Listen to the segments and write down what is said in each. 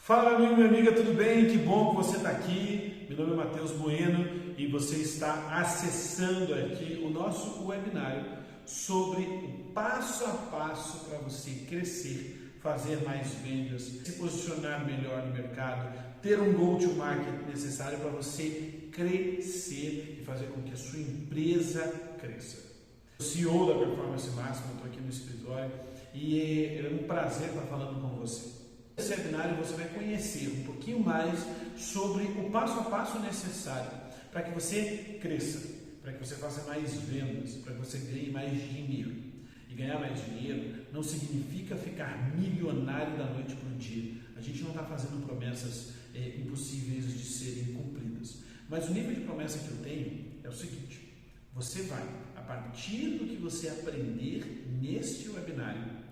Fala, meu amigo, minha amiga, tudo bem? Que bom que você está aqui. Meu nome é Matheus Bueno e você está acessando aqui o nosso webinário sobre o passo a passo para você crescer, fazer mais vendas, se posicionar melhor no mercado, ter um go-to-market necessário para você crescer e fazer com que a sua empresa cresça. Eu sou CEO da Performance Máxima, estou aqui no escritório e é um prazer estar falando com você. Nesse webinário você vai conhecer um pouquinho mais sobre o passo a passo necessário para que você cresça, para que você faça mais vendas, para que você ganhe mais dinheiro. E ganhar mais dinheiro não significa ficar milionário da noite para o dia. A gente não está fazendo promessas impossíveis de serem cumpridas. Mas o nível de promessa que eu tenho é o seguinte: você vai, a partir do que você aprender neste webinário,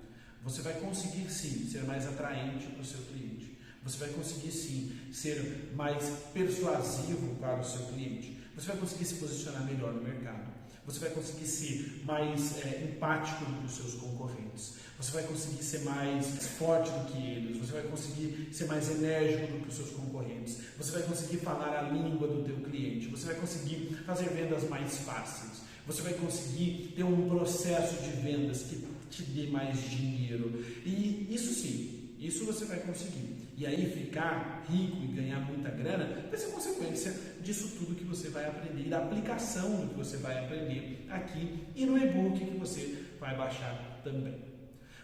você vai conseguir sim ser mais atraente para o seu cliente. Você vai conseguir sim ser mais persuasivo para o seu cliente. Você vai conseguir se posicionar melhor no mercado. Você vai conseguir ser mais empático do que os seus concorrentes. Você vai conseguir ser mais forte do que eles. Você vai conseguir ser mais enérgico do que os seus concorrentes. Você vai conseguir falar a língua do teu cliente. Você vai conseguir fazer vendas mais fáceis. Você vai conseguir ter um processo de vendas que te dê mais dinheiro. E isso sim, isso você vai conseguir. E aí ficar rico e ganhar muita grana vai ser consequência disso tudo que você vai aprender, da aplicação do que você vai aprender aqui e no e-book que você vai baixar também.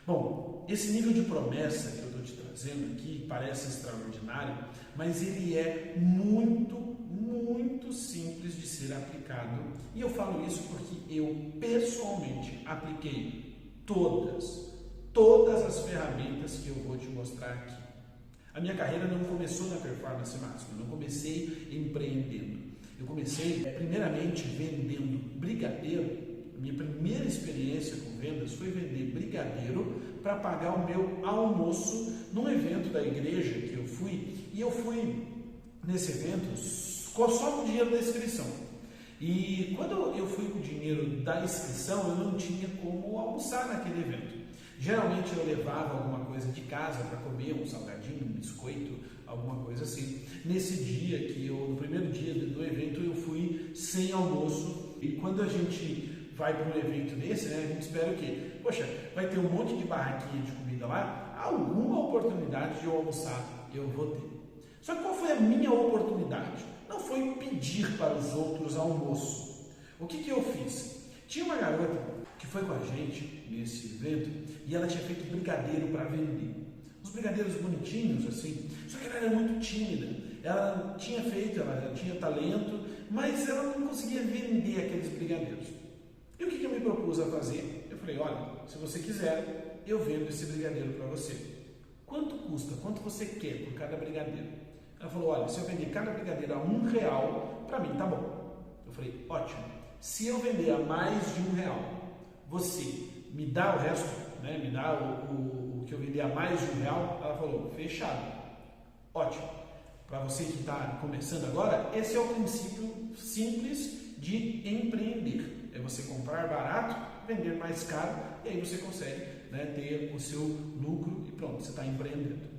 Bom, esse nível de promessa que eu estou te trazendo aqui parece extraordinário, mas ele é muito simples de ser aplicado. E eu falo isso porque eu pessoalmente apliquei todas as ferramentas que eu vou te mostrar aqui. A minha carreira não começou na Performance Máxima, eu não comecei empreendendo. Eu comecei primeiramente vendendo brigadeiro. A minha primeira experiência com vendas foi vender brigadeiro para pagar o meu almoço num evento da igreja que eu fui. E eu fui nesse evento só com o dinheiro da inscrição. E quando eu fui com o dinheiro da inscrição, eu não tinha como almoçar naquele evento. Geralmente eu levava alguma coisa de casa para comer, um salgadinho, um biscoito, alguma coisa assim. Nesse dia no primeiro dia do evento, eu fui sem almoço. E quando a gente vai para um evento desse, a gente espera o quê? Poxa, vai ter um monte de barraquinha de comida lá, alguma oportunidade de eu almoçar eu vou ter. Só que qual foi a minha oportunidade? Não foi pedir para os outros almoço. O que eu fiz? Tinha uma garota que foi com a gente nesse evento e ela tinha feito brigadeiro para vender. Uns brigadeiros bonitinhos assim, só que ela era muito tímida. Ela tinha talento, mas ela não conseguia vender aqueles brigadeiros. E o que eu me propus a fazer? Eu falei, olha, se você quiser, eu vendo esse brigadeiro para você. Quanto custa? Quanto você quer por cada brigadeiro? Ela falou, olha, se eu vender cada brigadeiro a R$1, para mim tá bom. Eu falei, ótimo. Se eu vender a mais de R$1, você me dá o resto, me dá o que eu vender a mais de R$1? Ela falou, fechado. Ótimo. Para você que está começando agora, esse é o princípio simples de empreender. É você comprar barato, vender mais caro, e aí você consegue ter o seu lucro e pronto, você está empreendendo.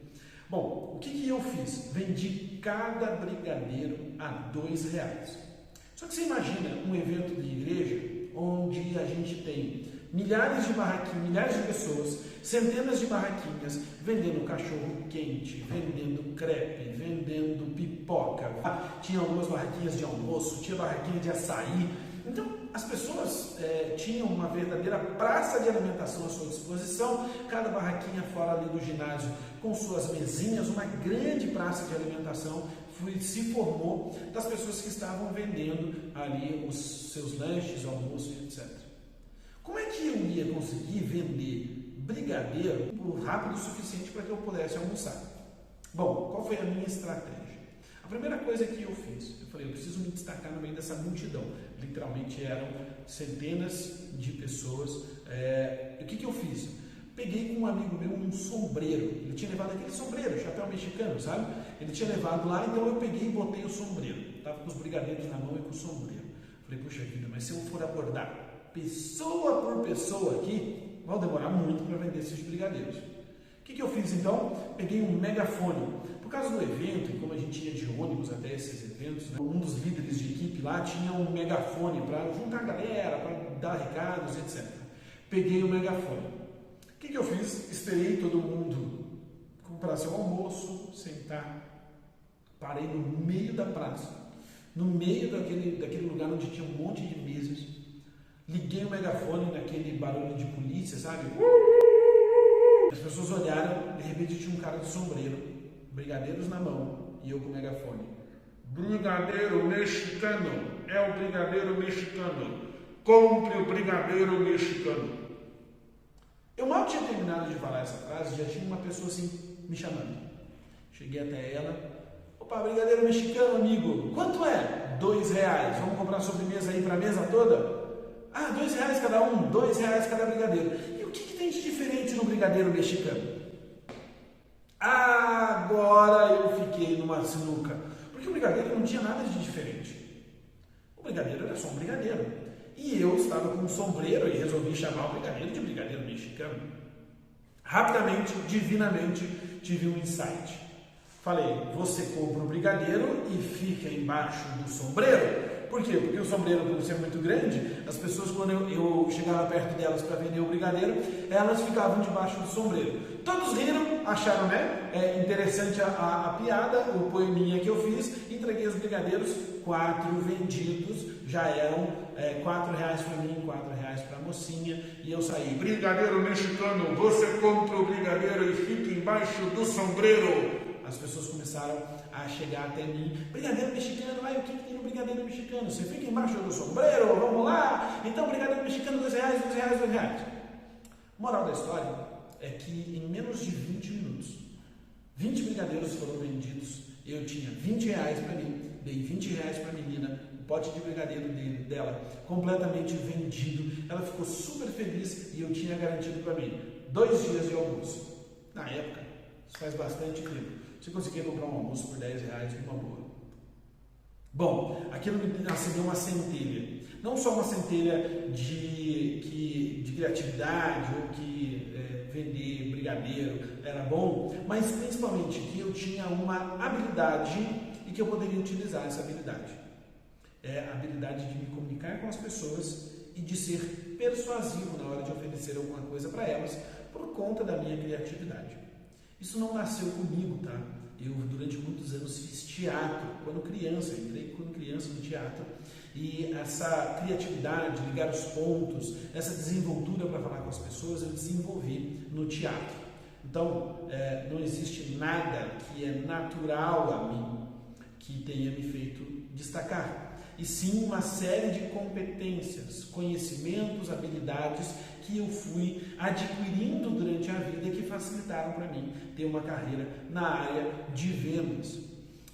Bom, o que eu fiz? Vendi cada brigadeiro a R$2. Só que você imagina um evento de igreja onde a gente tem milhares de barraquinhas, milhares de pessoas, centenas de barraquinhas vendendo cachorro quente, vendendo crepe, vendendo pipoca. Tinha algumas barraquinhas de almoço, tinha barraquinha de açaí. Então, as pessoas tinham uma verdadeira praça de alimentação à sua disposição, cada barraquinha fora ali do ginásio com suas mesinhas, uma grande praça de alimentação se formou das pessoas que estavam vendendo ali os seus lanches, almoço, etc. Como é que eu ia conseguir vender brigadeiro por rápido o suficiente para que eu pudesse almoçar? Bom, qual foi a minha estratégia? A primeira coisa que eu fiz, eu falei, eu preciso me destacar no meio dessa multidão. Literalmente eram centenas de pessoas. O que eu fiz? Peguei com um amigo meu um sombreiro. Ele tinha levado aquele sombreiro, chapéu mexicano, sabe? Ele tinha levado lá, então eu peguei e botei o sombreiro. Estava com os brigadeiros na mão e com o sombreiro. Falei, puxa vida, mas se eu for abordar pessoa por pessoa aqui, vai demorar muito para vender esses brigadeiros. O que eu fiz então? Peguei um megafone. Por causa do evento, e como a gente ia de ônibus até esses eventos, né, um dos líderes de equipe lá tinha um megafone para juntar a galera, para dar recados, etc. Peguei o megafone. O que eu fiz? Esperei todo mundo comprar seu almoço, sentar. Parei no meio da praça, no meio daquele lugar onde tinha um monte de mesas. Liguei o megafone naquele barulho de polícia, sabe? As pessoas olharam, de repente tinha um cara de sombreiro, brigadeiros na mão, e eu com o megafone. Brigadeiro mexicano, é o brigadeiro mexicano. Compre o brigadeiro mexicano. Eu mal tinha terminado de falar essa frase, já tinha uma pessoa assim me chamando. Cheguei até ela. Opa, brigadeiro mexicano, amigo. Quanto é? R$2. Vamos comprar sobremesa aí para a mesa toda? Ah, R$2 cada um, R$2 cada brigadeiro. E o que tem de diferente no brigadeiro mexicano? Agora eu fiquei numa sinuca. Porque o brigadeiro não tinha nada de diferente. O brigadeiro era só um brigadeiro. E eu estava com um sombreiro e resolvi chamar o brigadeiro de brigadeiro mexicano. Rapidamente, divinamente, tive um insight. Falei, você compra o brigadeiro e fica embaixo do sombreiro. Por quê? Porque o sombreiro, por ser muito grande, as pessoas, quando eu chegava perto delas para vender o brigadeiro, elas ficavam debaixo do sombreiro. Todos riram, acharam interessante a piada, o poeminha que eu fiz, entreguei os brigadeiros, 4 vendidos, já eram R$4 para mim, R$4 para a mocinha, e eu saí. Brigadeiro mexicano, você compra o brigadeiro e fica embaixo do sombreiro. As pessoas começaram a chegar até mim. Brigadeiro mexicano, o que tem no brigadeiro mexicano? Você fica embaixo do sombreiro, vamos lá? Então, brigadeiro mexicano, R$2, R$2. Moral da história é que em menos de 20 minutos, 20 brigadeiros foram vendidos. Eu tinha R$20 para mim, dei R$20 para a menina, o pote de brigadeiro dela completamente vendido. Ela ficou super feliz e eu tinha garantido para mim 2 dias de almoço. Na época, isso faz bastante tempo. Você conseguia comprar um almoço por R$10 numa boa. Bom, aquilo me acendeu uma centelha. Não só uma centelha de criatividade ou que vender brigadeiro era bom, mas principalmente que eu tinha uma habilidade e que eu poderia utilizar essa habilidade. É a habilidade de me comunicar com as pessoas e de ser persuasivo na hora de oferecer alguma coisa para elas por conta da minha criatividade. Isso não nasceu comigo, tá? Eu, durante muitos anos, fiz teatro. Quando criança, eu entrei quando criança no teatro. E essa criatividade, ligar os pontos, essa desenvoltura para falar com as pessoas, eu desenvolvi no teatro. Então, não existe nada que é natural a mim que tenha me feito destacar. E sim uma série de competências, conhecimentos, habilidades que eu fui adquirindo durante a vida que facilitaram para mim ter uma carreira na área de vendas.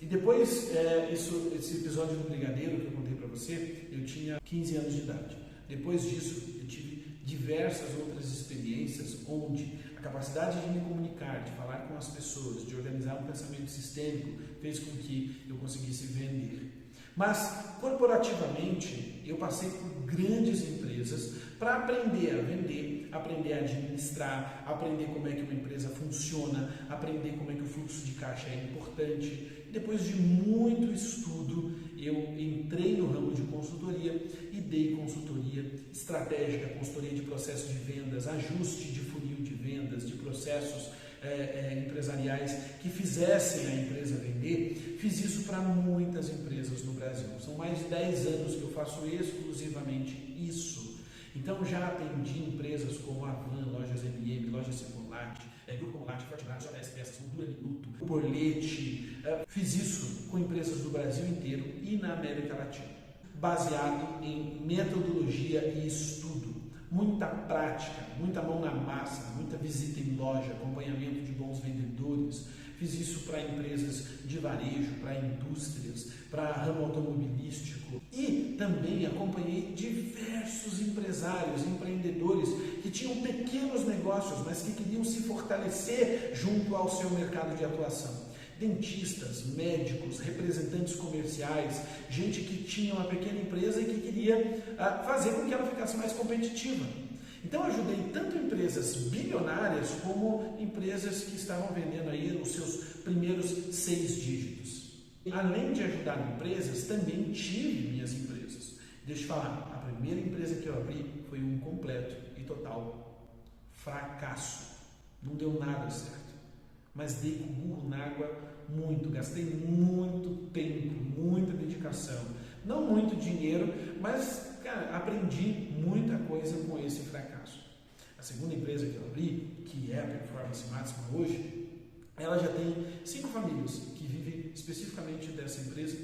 E depois, esse episódio do brigadeiro que eu contei para você, eu tinha 15 anos de idade. Depois disso, eu tive diversas outras experiências onde a capacidade de me comunicar, de falar com as pessoas, de organizar um pensamento sistêmico, fez com que eu conseguisse vender. Mas, corporativamente, eu passei por grandes empresas para aprender a vender, aprender a administrar, aprender como é que uma empresa funciona, aprender como é que o fluxo de caixa é importante. Depois de muito estudo, eu entrei no ramo de consultoria e dei consultoria estratégica, consultoria de processo de vendas, ajuste de funil de vendas, de processos empresariais que fizessem a empresa vender. Fiz isso para muitas empresas no Brasil. São mais de 10 anos que eu faço exclusivamente isso. Então já atendi empresas como a Van, Lojas MM, Lojas Circulate, Grupo Colate, Fortinari, JS Peças, Cultura Minuto, Borlete. Fiz isso com empresas do Brasil inteiro e na América Latina, baseado em metodologia e estudo. Muita prática, muita mão na massa, muita visita em loja, acompanhamento de bons vendedores. Fiz isso para empresas de varejo, para indústrias, para ramo automobilístico. E também acompanhei diversos empresários, empreendedores que tinham pequenos negócios, mas que queriam se fortalecer junto ao seu mercado de atuação. Dentistas, médicos, representantes comerciais, gente que tinha uma pequena empresa e que queria fazer com que ela ficasse mais competitiva. Então eu ajudei tanto empresas bilionárias como empresas que estavam vendendo aí os seus primeiros 6 dígitos. Além de ajudar empresas, também tive minhas empresas. Deixa eu te falar, a primeira empresa que eu abri foi um completo e total fracasso. Não deu nada certo. Mas dei com o burro na água muito, gastei muito tempo, muita dedicação. Não muito dinheiro, mas, cara, aprendi muita coisa com esse fracasso. A segunda empresa que eu abri, que é a Performance Máxima hoje, ela já tem 5 famílias que vivem especificamente dessa empresa.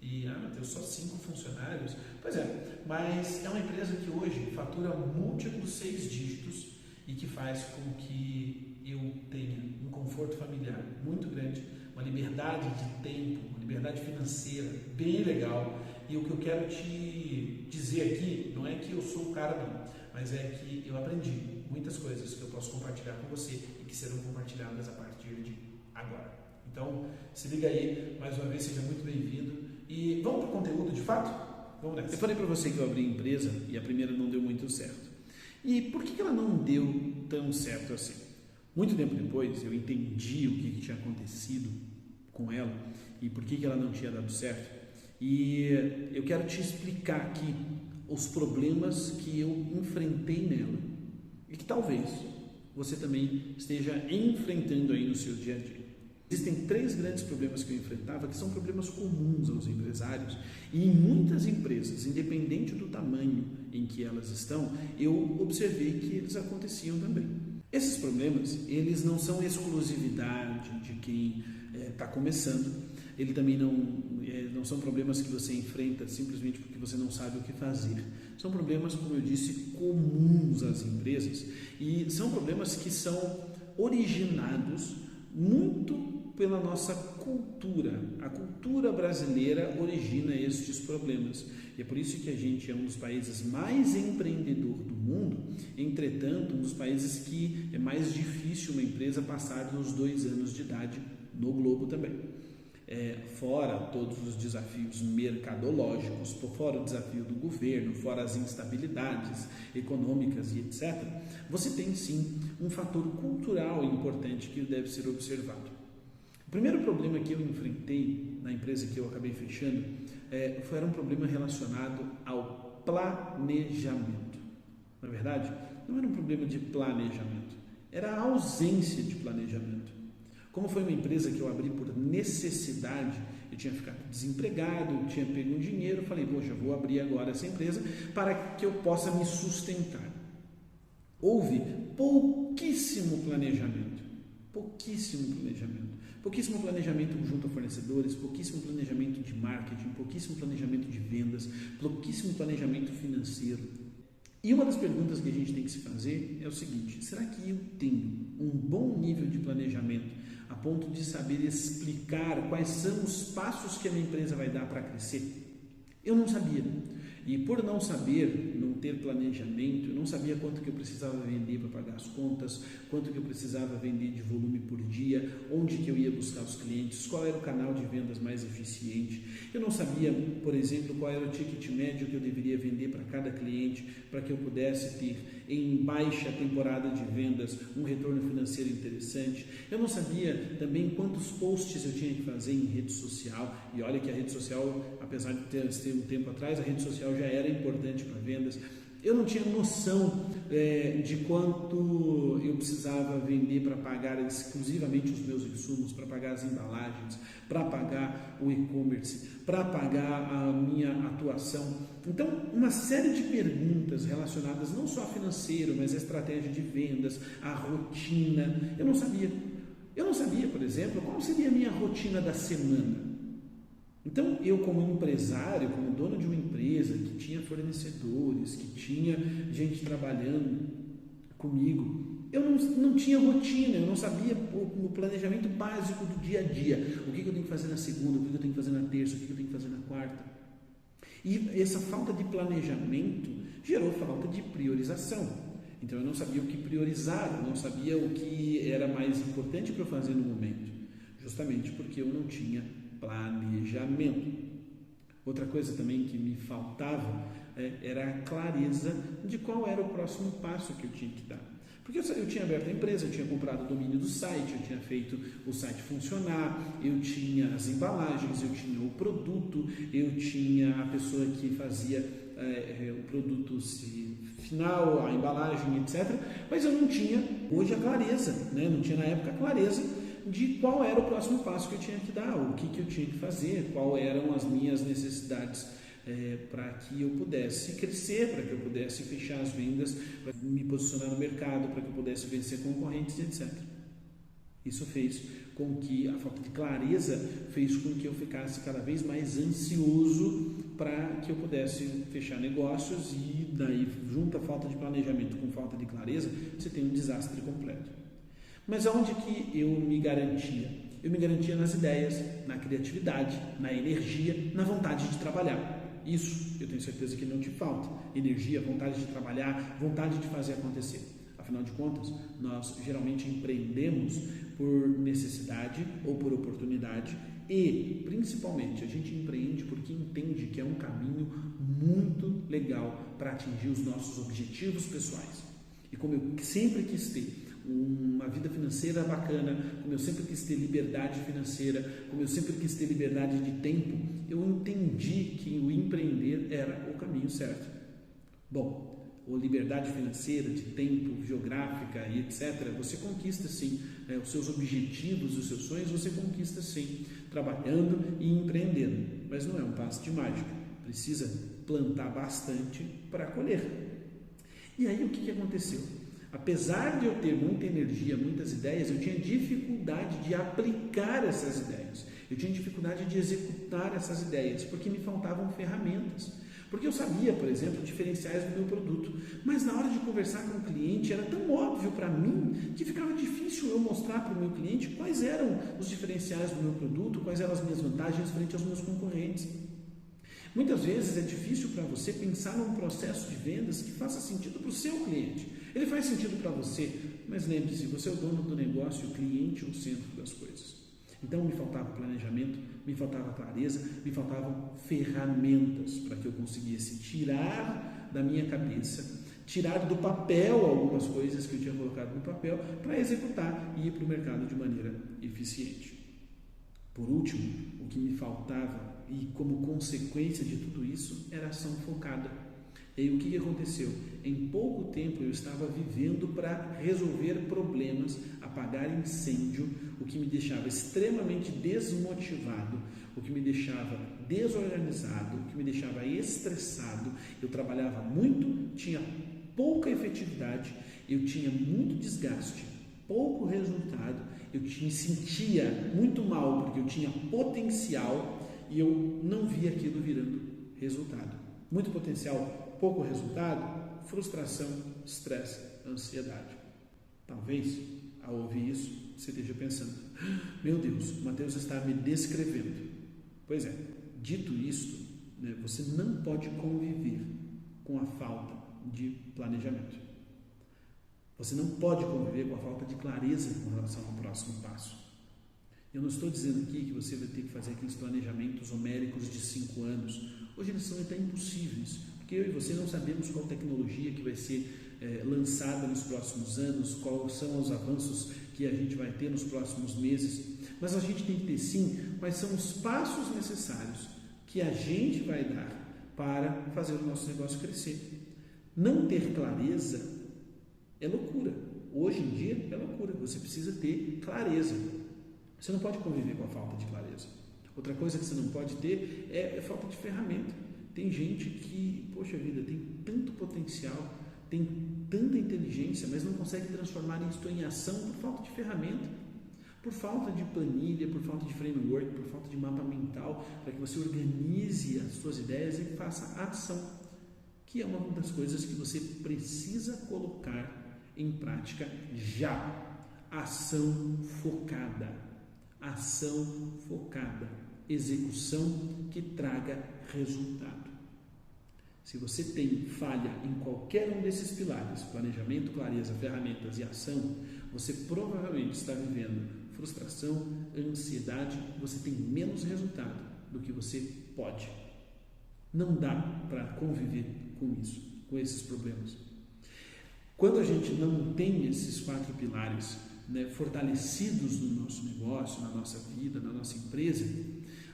E, meu Deus, só 5 funcionários? Pois é, mas é uma empresa que hoje fatura múltiplos 6 dígitos e que faz com que eu tenha um conforto familiar muito grande, uma liberdade de tempo, uma liberdade financeira bem legal. E o que eu quero te dizer aqui não é que eu sou o cara não, mas é que eu aprendi muitas coisas que eu posso compartilhar com você e que serão compartilhadas a partir de agora. Então, se liga aí, mais uma vez, seja muito bem-vindo. E vamos para o conteúdo de fato? Vamos nessa. Eu falei para você que eu abri a empresa e a primeira não deu muito certo. E por que ela não deu tão certo assim? Muito tempo depois eu entendi o que tinha acontecido com ela e por que ela não tinha dado certo. E eu quero te explicar aqui os problemas que eu enfrentei nela e que talvez você também esteja enfrentando aí no seu dia a dia. Existem 3 grandes problemas que eu enfrentava, que são problemas comuns aos empresários, e em muitas empresas, independente do tamanho em que elas estão, eu observei que eles aconteciam também. Esses problemas, eles não são exclusividade de quem está começando, ele também não são problemas que você enfrenta simplesmente porque você não sabe o que fazer. São problemas, como eu disse, comuns às empresas, e são problemas que são originados muito pela nossa cultura. A cultura brasileira origina estes problemas. E é por isso que a gente é um dos países mais empreendedor do mundo, entretanto, um dos países que é mais difícil uma empresa passar dos 2 anos de idade no globo também. Fora todos os desafios mercadológicos, fora o desafio do governo, fora as instabilidades econômicas e etc., você tem sim um fator cultural importante que deve ser observado. O primeiro problema que eu enfrentei na empresa que eu acabei fechando era um problema relacionado ao planejamento. Na verdade, não era um problema de planejamento, era a ausência de planejamento. Como foi uma empresa que eu abri por necessidade, eu tinha ficado desempregado, eu tinha pego um dinheiro, falei, poxa, vou abrir agora essa empresa para que eu possa me sustentar. Houve pouquíssimo planejamento junto a fornecedores, pouquíssimo planejamento de marketing, pouquíssimo planejamento de vendas, pouquíssimo planejamento financeiro. E uma das perguntas que a gente tem que se fazer é o seguinte: será que eu tenho um bom nível de planejamento a ponto de saber explicar quais são os passos que a minha empresa vai dar para crescer? Eu não sabia. E por não saber, não ter planejamento, eu não sabia quanto que eu precisava vender para pagar as contas, quanto que eu precisava vender de volume por dia, onde que eu ia buscar os clientes, qual era o canal de vendas mais eficiente. Eu não sabia, por exemplo, qual era o ticket médio que eu deveria vender para cada cliente, para que eu pudesse ter, em baixa temporada de vendas, um retorno financeiro interessante. Eu não sabia também quantos posts eu tinha que fazer em rede social. E olha que a rede social, apesar de ter um tempo atrás, a rede social já era importante para vendas. Eu não tinha noção de quanto eu precisava vender para pagar exclusivamente os meus insumos, para pagar as embalagens, para pagar o e-commerce, para pagar a minha atuação. Então, uma série de perguntas relacionadas não só a financeiro, mas a estratégia de vendas, a rotina. Eu não sabia, por exemplo, qual seria a minha rotina da semana. Então, eu como empresário, como dono de uma empresa que tinha fornecedores, que tinha gente trabalhando comigo, eu não tinha rotina, eu não sabia o planejamento básico do dia a dia. O que eu tenho que fazer na segunda, o que eu tenho que fazer na terça, o que eu tenho que fazer na quarta. E essa falta de planejamento gerou falta de priorização. Então, eu não sabia o que priorizar, eu não sabia o que era mais importante para eu fazer no momento, justamente porque eu não tinha planejamento. Outra coisa também que me faltava era a clareza de qual era o próximo passo que eu tinha que dar. Porque eu tinha aberto a empresa, eu tinha comprado o domínio do site, eu tinha feito o site funcionar, eu tinha as embalagens, eu tinha o produto, eu tinha a pessoa que fazia o produto final, a embalagem, etc. Mas eu não tinha hoje a clareza, né? Não tinha na época a clareza de qual era o próximo passo que eu tinha que dar, o que eu tinha que fazer, quais eram as minhas necessidades para que eu pudesse crescer, para que eu pudesse fechar as vendas, para me posicionar no mercado, para que eu pudesse vencer concorrentes, etc. Isso fez com que a falta de clareza fez com que eu ficasse cada vez mais ansioso para que eu pudesse fechar negócios, e daí, junto à falta de planejamento com falta de clareza, você tem um desastre completo. Mas aonde que eu me garantia? Eu me garantia nas ideias, na criatividade, na energia, na vontade de trabalhar. Isso eu tenho certeza que não te falta. Energia, vontade de trabalhar, vontade de fazer acontecer. Afinal de contas, nós geralmente empreendemos por necessidade ou por oportunidade, e principalmente a gente empreende porque entende que é um caminho muito legal para atingir os nossos objetivos pessoais. E como eu sempre quis ter uma vida financeira bacana, como eu sempre quis ter liberdade financeira, como eu sempre quis ter liberdade de tempo, eu entendi que o empreender era o caminho certo. Bom, a liberdade financeira, de tempo, geográfica e etc., você conquista sim, os seus objetivos, os seus sonhos, você conquista sim, trabalhando e empreendendo, mas não é um passe de mágica, precisa plantar bastante para colher. E aí o que aconteceu? Apesar de eu ter muita energia, muitas ideias, eu tinha dificuldade de aplicar essas ideias. Eu tinha dificuldade de executar essas ideias, porque me faltavam ferramentas. Porque eu sabia, por exemplo, diferenciais do meu produto, mas na hora de conversar com o cliente era tão óbvio para mim que ficava difícil eu mostrar para o meu cliente quais eram os diferenciais do meu produto, quais eram as minhas vantagens frente aos meus concorrentes. Muitas vezes é difícil para você pensar num processo de vendas que faça sentido para o seu cliente. Ele faz sentido para você, mas lembre-se, você é o dono do negócio, o cliente é o centro das coisas. Então me faltava planejamento, me faltava clareza, me faltavam ferramentas para que eu conseguisse tirar da minha cabeça, tirar do papel algumas coisas que eu tinha colocado no papel para executar e ir para o mercado de maneira eficiente. Por último, o que me faltava e como consequência de tudo isso era ação focada. E aí o que aconteceu? Em pouco tempo eu estava vivendo para resolver problemas, apagar incêndio, o que me deixava extremamente desmotivado, o que me deixava desorganizado, o que me deixava estressado. Eu trabalhava muito, tinha pouca efetividade, eu tinha muito desgaste, pouco resultado, eu me sentia muito mal porque eu tinha potencial e eu não via aquilo virando resultado. Muito potencial, pouco resultado, frustração, estresse, ansiedade. Talvez, ao ouvir isso, você esteja pensando: meu Deus, o Mateus está me descrevendo. Pois é, dito isto, você não pode conviver com a falta de planejamento. Você não pode conviver com a falta de clareza com relação ao próximo passo. Eu não estou dizendo aqui que você vai ter que fazer aqueles planejamentos homéricos de 5 anos. Hoje eles são até impossíveis, porque eu e você não sabemos qual tecnologia que vai ser lançada nos próximos anos, quais são os avanços que a gente vai ter nos próximos meses. Mas a gente tem que ter sim quais são os passos necessários que a gente vai dar para fazer o nosso negócio crescer. Não ter clareza é loucura. Hoje em dia é loucura. Você precisa ter clareza. Você não pode conviver com a falta de clareza. Outra coisa que você não pode ter é falta de ferramenta. Tem gente que, poxa vida, tem tanto potencial, tem tanta inteligência, mas não consegue transformar isso em ação por falta de ferramenta, por falta de planilha, por falta de framework, por falta de mapa mental, para que você organize as suas ideias e faça ação, que é uma das coisas que você precisa colocar em prática já. Ação focada, execução que traga resultado. Se você tem falha em qualquer um desses pilares, planejamento, clareza, ferramentas e ação, você provavelmente está vivendo frustração, ansiedade, você tem menos resultado do que você pode. Não dá para conviver com isso, com esses problemas. Quando a gente não tem esses 4 pilares, né, fortalecidos no nosso negócio, na nossa vida, na nossa empresa,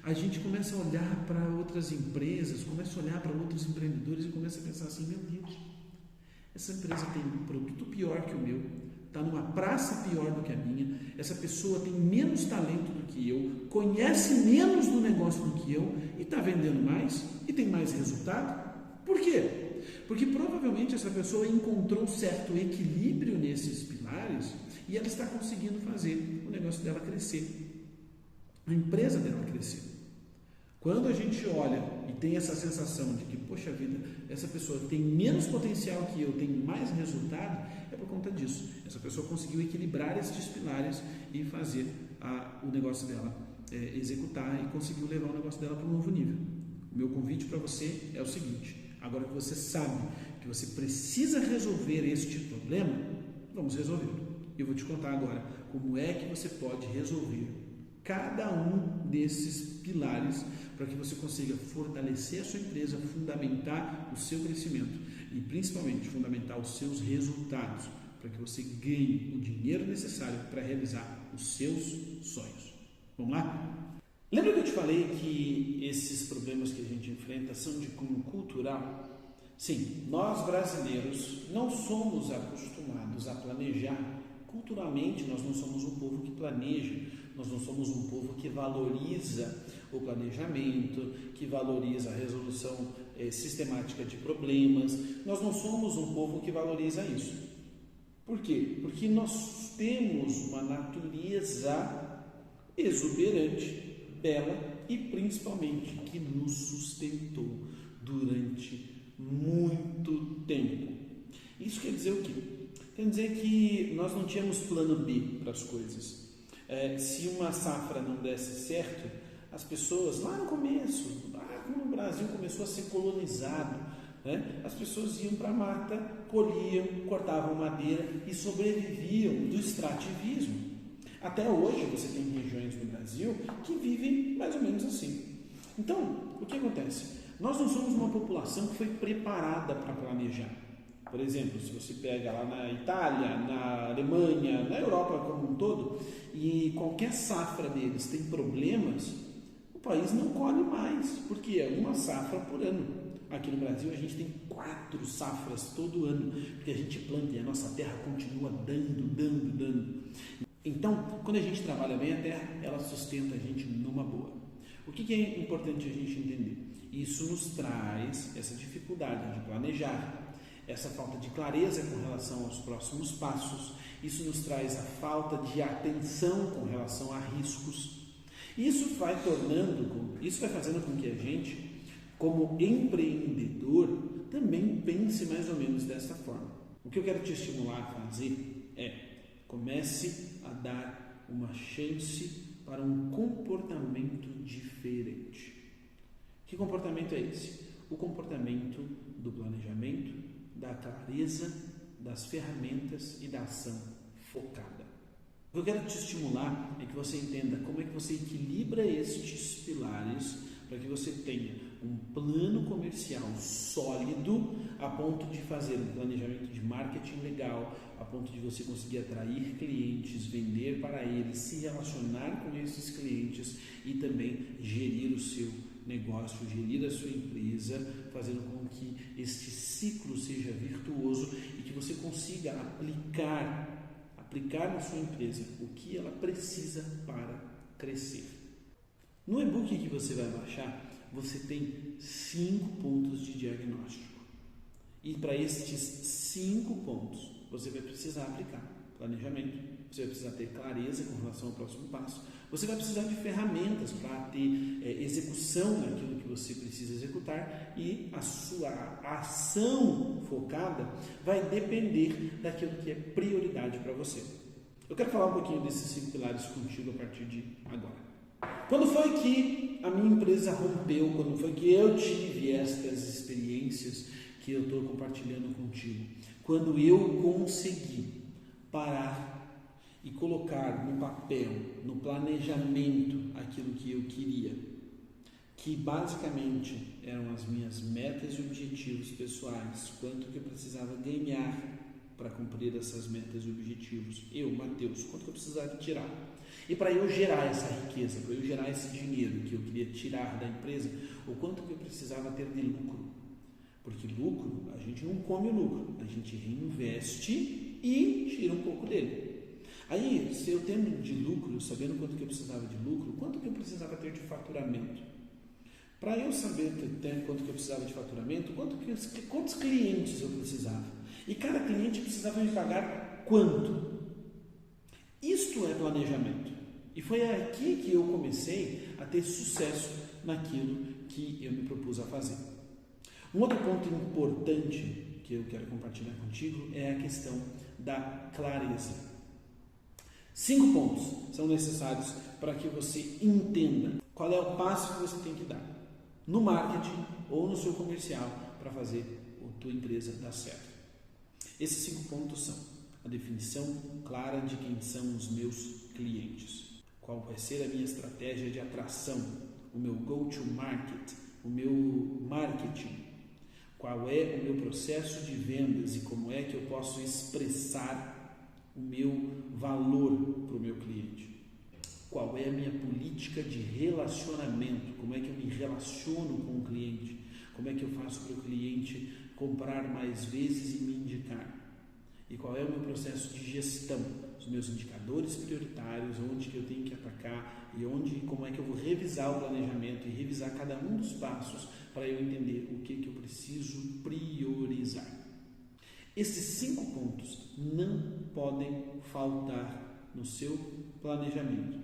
a gente começa a olhar para outras empresas, começa a olhar para outros empreendedores e começa a pensar assim: meu Deus, essa empresa tem um produto pior que o meu, está numa praça pior do que a minha, essa pessoa tem menos talento do que eu, conhece menos do negócio do que eu e está vendendo mais e tem mais resultado. Por quê? Porque provavelmente essa pessoa encontrou um certo equilíbrio nesses pilares e ela está conseguindo fazer o negócio dela crescer, a empresa dela crescer. Quando a gente olha e tem essa sensação de que, poxa vida, essa pessoa tem menos potencial que eu, tem mais resultado, é por conta disso. Essa pessoa conseguiu equilibrar esses pilares e fazer o negócio dela executar e conseguiu levar o negócio dela para um novo nível. O meu convite para você é o seguinte: agora que você sabe que você precisa resolver este problema, vamos resolvê-lo. Eu vou te contar agora como é que você pode resolver cada um desses pilares para que você consiga fortalecer a sua empresa, fundamentar o seu crescimento e principalmente fundamentar os seus resultados para que você ganhe o dinheiro necessário para realizar os seus sonhos. Vamos lá? Lembra que eu te falei que esses problemas que a gente enfrenta são de cunho cultural? Sim, nós brasileiros não somos acostumados a planejar. Culturalmente, nós não somos um povo que planeja, nós não somos um povo que valoriza o planejamento, que valoriza a resolução sistemática de problemas. Nós não somos um povo que valoriza isso. Por quê? Porque nós temos uma natureza exuberante, bela e principalmente que nos sustentou durante muito tempo. Isso quer dizer o quê? Quer dizer que nós não tínhamos plano B para as coisas. Se uma safra não desse certo, as pessoas lá no começo, quando o Brasil começou a ser colonizado, né, as pessoas iam para a mata, colhiam, cortavam madeira e sobreviviam do extrativismo. Até hoje você tem regiões do Brasil que vivem mais ou menos assim. Então, o que acontece? Nós não somos uma população que foi preparada para planejar. Por exemplo, se você pega lá na Itália, na Alemanha, na Europa como um todo, e qualquer safra deles tem problemas, o país não colhe mais, porque é uma safra por ano. Aqui no Brasil a gente tem 4 safras todo ano, porque a gente planta e a nossa terra continua dando. Então, quando a gente trabalha bem a terra, ela sustenta a gente numa boa. O que é importante a gente entender? Isso nos traz essa dificuldade de planejar, essa falta de clareza com relação aos próximos passos, isso nos traz a falta de atenção com relação a riscos. Isso vai fazendo com que a gente, como empreendedor, também pense mais ou menos dessa forma. O que eu quero te estimular a fazer é: comece a dar uma chance para um comportamento diferente. Que comportamento é esse? O comportamento do planejamento, da clareza, das ferramentas e da ação focada. O que eu quero te estimular é que você entenda como é que você equilibra estes pilares para que você tenha um plano comercial sólido a ponto de fazer um planejamento de marketing legal, a ponto de você conseguir atrair clientes, vender para eles, se relacionar com esses clientes e também gerir o seu negócio, gerir a sua empresa, fazendo com que este ciclo seja virtuoso e que você consiga aplicar na sua empresa o que ela precisa para crescer. No e-book que você vai baixar, você tem 5 pontos de diagnóstico. E para estes 5 pontos, você vai precisar aplicar planejamento, você vai precisar ter clareza com relação ao próximo passo, você vai precisar de ferramentas para ter execução daquilo que você precisa executar e a sua ação focada vai depender daquilo que é prioridade para você. Eu quero falar um pouquinho desses 5 pilares contigo a partir de agora. Quando foi que a minha empresa rompeu? Quando foi que eu tive estas experiências que eu estou compartilhando contigo? Quando eu consegui parar e colocar no papel, no planejamento, aquilo que eu queria. que basicamente eram as minhas metas e objetivos pessoais, quanto que eu precisava ganhar para cumprir essas metas e objetivos. Eu, Matheus, quanto que eu precisava tirar? E para eu gerar essa riqueza, para eu gerar esse dinheiro que eu queria tirar da empresa, o quanto que eu precisava ter de lucro? Porque lucro, a gente não come o lucro, a gente reinveste e tira um pouco dele. Aí, se eu tendo de lucro, sabendo quanto que eu precisava de lucro, quanto que eu precisava ter de faturamento? Para eu saber quanto que eu precisava de faturamento, quantos clientes eu precisava? E cada cliente precisava me pagar quanto? Isto é planejamento. E foi aqui que eu comecei a ter sucesso naquilo que eu me propus a fazer. Um outro ponto importante que eu quero compartilhar contigo é a questão da clareza. 5 pontos são necessários para que você entenda qual é o passo que você tem que dar no marketing ou no seu comercial para fazer a tua empresa dar certo. Esses 5 pontos são a definição clara de quem são os meus clientes, qual vai ser a minha estratégia de atração, o meu go-to-market, o meu marketing, qual é o meu processo de vendas e como é que eu posso expressar o meu valor para o meu cliente. Qual é a minha política de relacionamento, como é que eu me relaciono com o cliente, como é que eu faço para o cliente comprar mais vezes e me indicar. E qual é o meu processo de gestão, os meus indicadores prioritários, onde que eu tenho que atacar e como é que eu vou revisar o planejamento e revisar cada um dos passos para eu entender o que eu preciso priorizar. Esses 5 pontos não podem faltar no seu planejamento.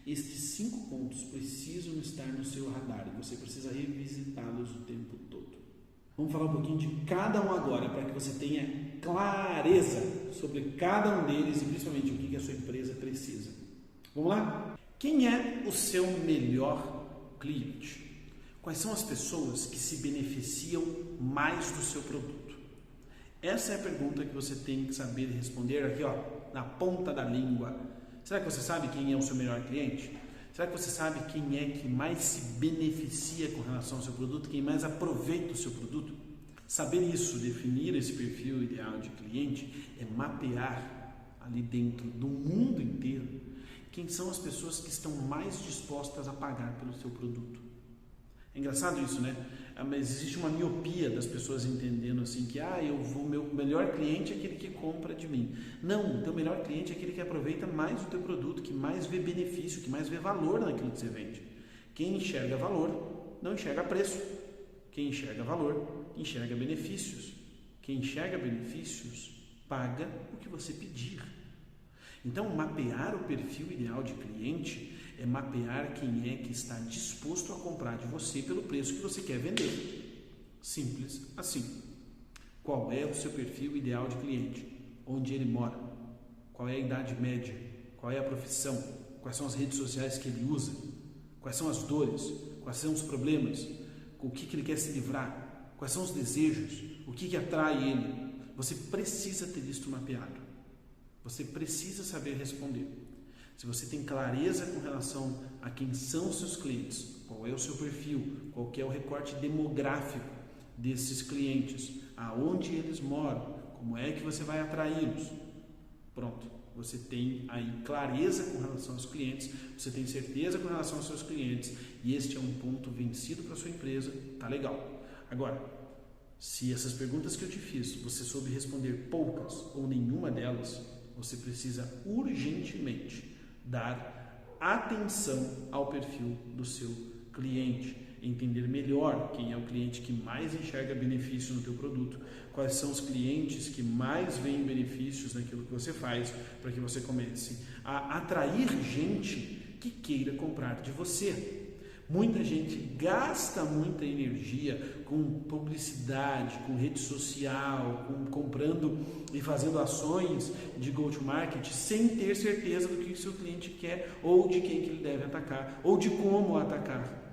Estes 5 pontos precisam estar no seu radar e você precisa revisitá-los o tempo todo. Vamos falar um pouquinho de cada um agora para que você tenha clareza sobre cada um deles e principalmente o que a sua empresa precisa. Vamos lá? Quem é o seu melhor cliente? Quais são as pessoas que se beneficiam mais do seu produto? Essa é a pergunta que você tem que saber responder aqui, na ponta da língua. Será que você sabe quem é o seu melhor cliente? Será que você sabe quem é que mais se beneficia com relação ao seu produto, quem mais aproveita o seu produto? Saber isso, definir esse perfil ideal de cliente, é mapear ali dentro do mundo inteiro quem são as pessoas que estão mais dispostas a pagar pelo seu produto. É engraçado isso, né? Mas existe uma miopia das pessoas entendendo assim que meu melhor cliente é aquele que compra de mim. Não, o teu melhor cliente é aquele que aproveita mais o teu produto, que mais vê benefício, que mais vê valor naquilo que você vende. Quem enxerga valor, não enxerga preço. Quem enxerga valor, enxerga benefícios. Quem enxerga benefícios, paga o que você pedir. Então, mapear o perfil ideal de cliente é mapear quem é que está disposto a comprar de você pelo preço que você quer vender. Simples assim. Qual é o seu perfil ideal de cliente? Onde ele mora? Qual é a idade média? Qual é a profissão? Quais são as redes sociais que ele usa? Quais são as dores? Quais são os problemas? Com o que ele quer se livrar? Quais são os desejos? O que atrai ele? Você precisa ter isso mapeado. Você precisa saber responder. Se você tem clareza com relação a quem são os seus clientes, qual é o seu perfil, qual que é o recorte demográfico desses clientes, aonde eles moram, como é que você vai atraí-los, pronto, você tem aí clareza com relação aos clientes, você tem certeza com relação aos seus clientes e este é um ponto vencido para a sua empresa, tá legal. Agora, se essas perguntas que eu te fiz, você soube responder poucas ou nenhuma delas, você precisa urgentemente dar atenção ao perfil do seu cliente, entender melhor quem é o cliente que mais enxerga benefício no teu produto, quais são os clientes que mais veem benefícios naquilo que você faz, para que você comece a atrair gente que queira comprar de você. Muita gente gasta muita energia com publicidade, com rede social, comprando e fazendo ações de go-to-market sem ter certeza do que o seu cliente quer ou de quem que ele deve atacar ou de como atacar.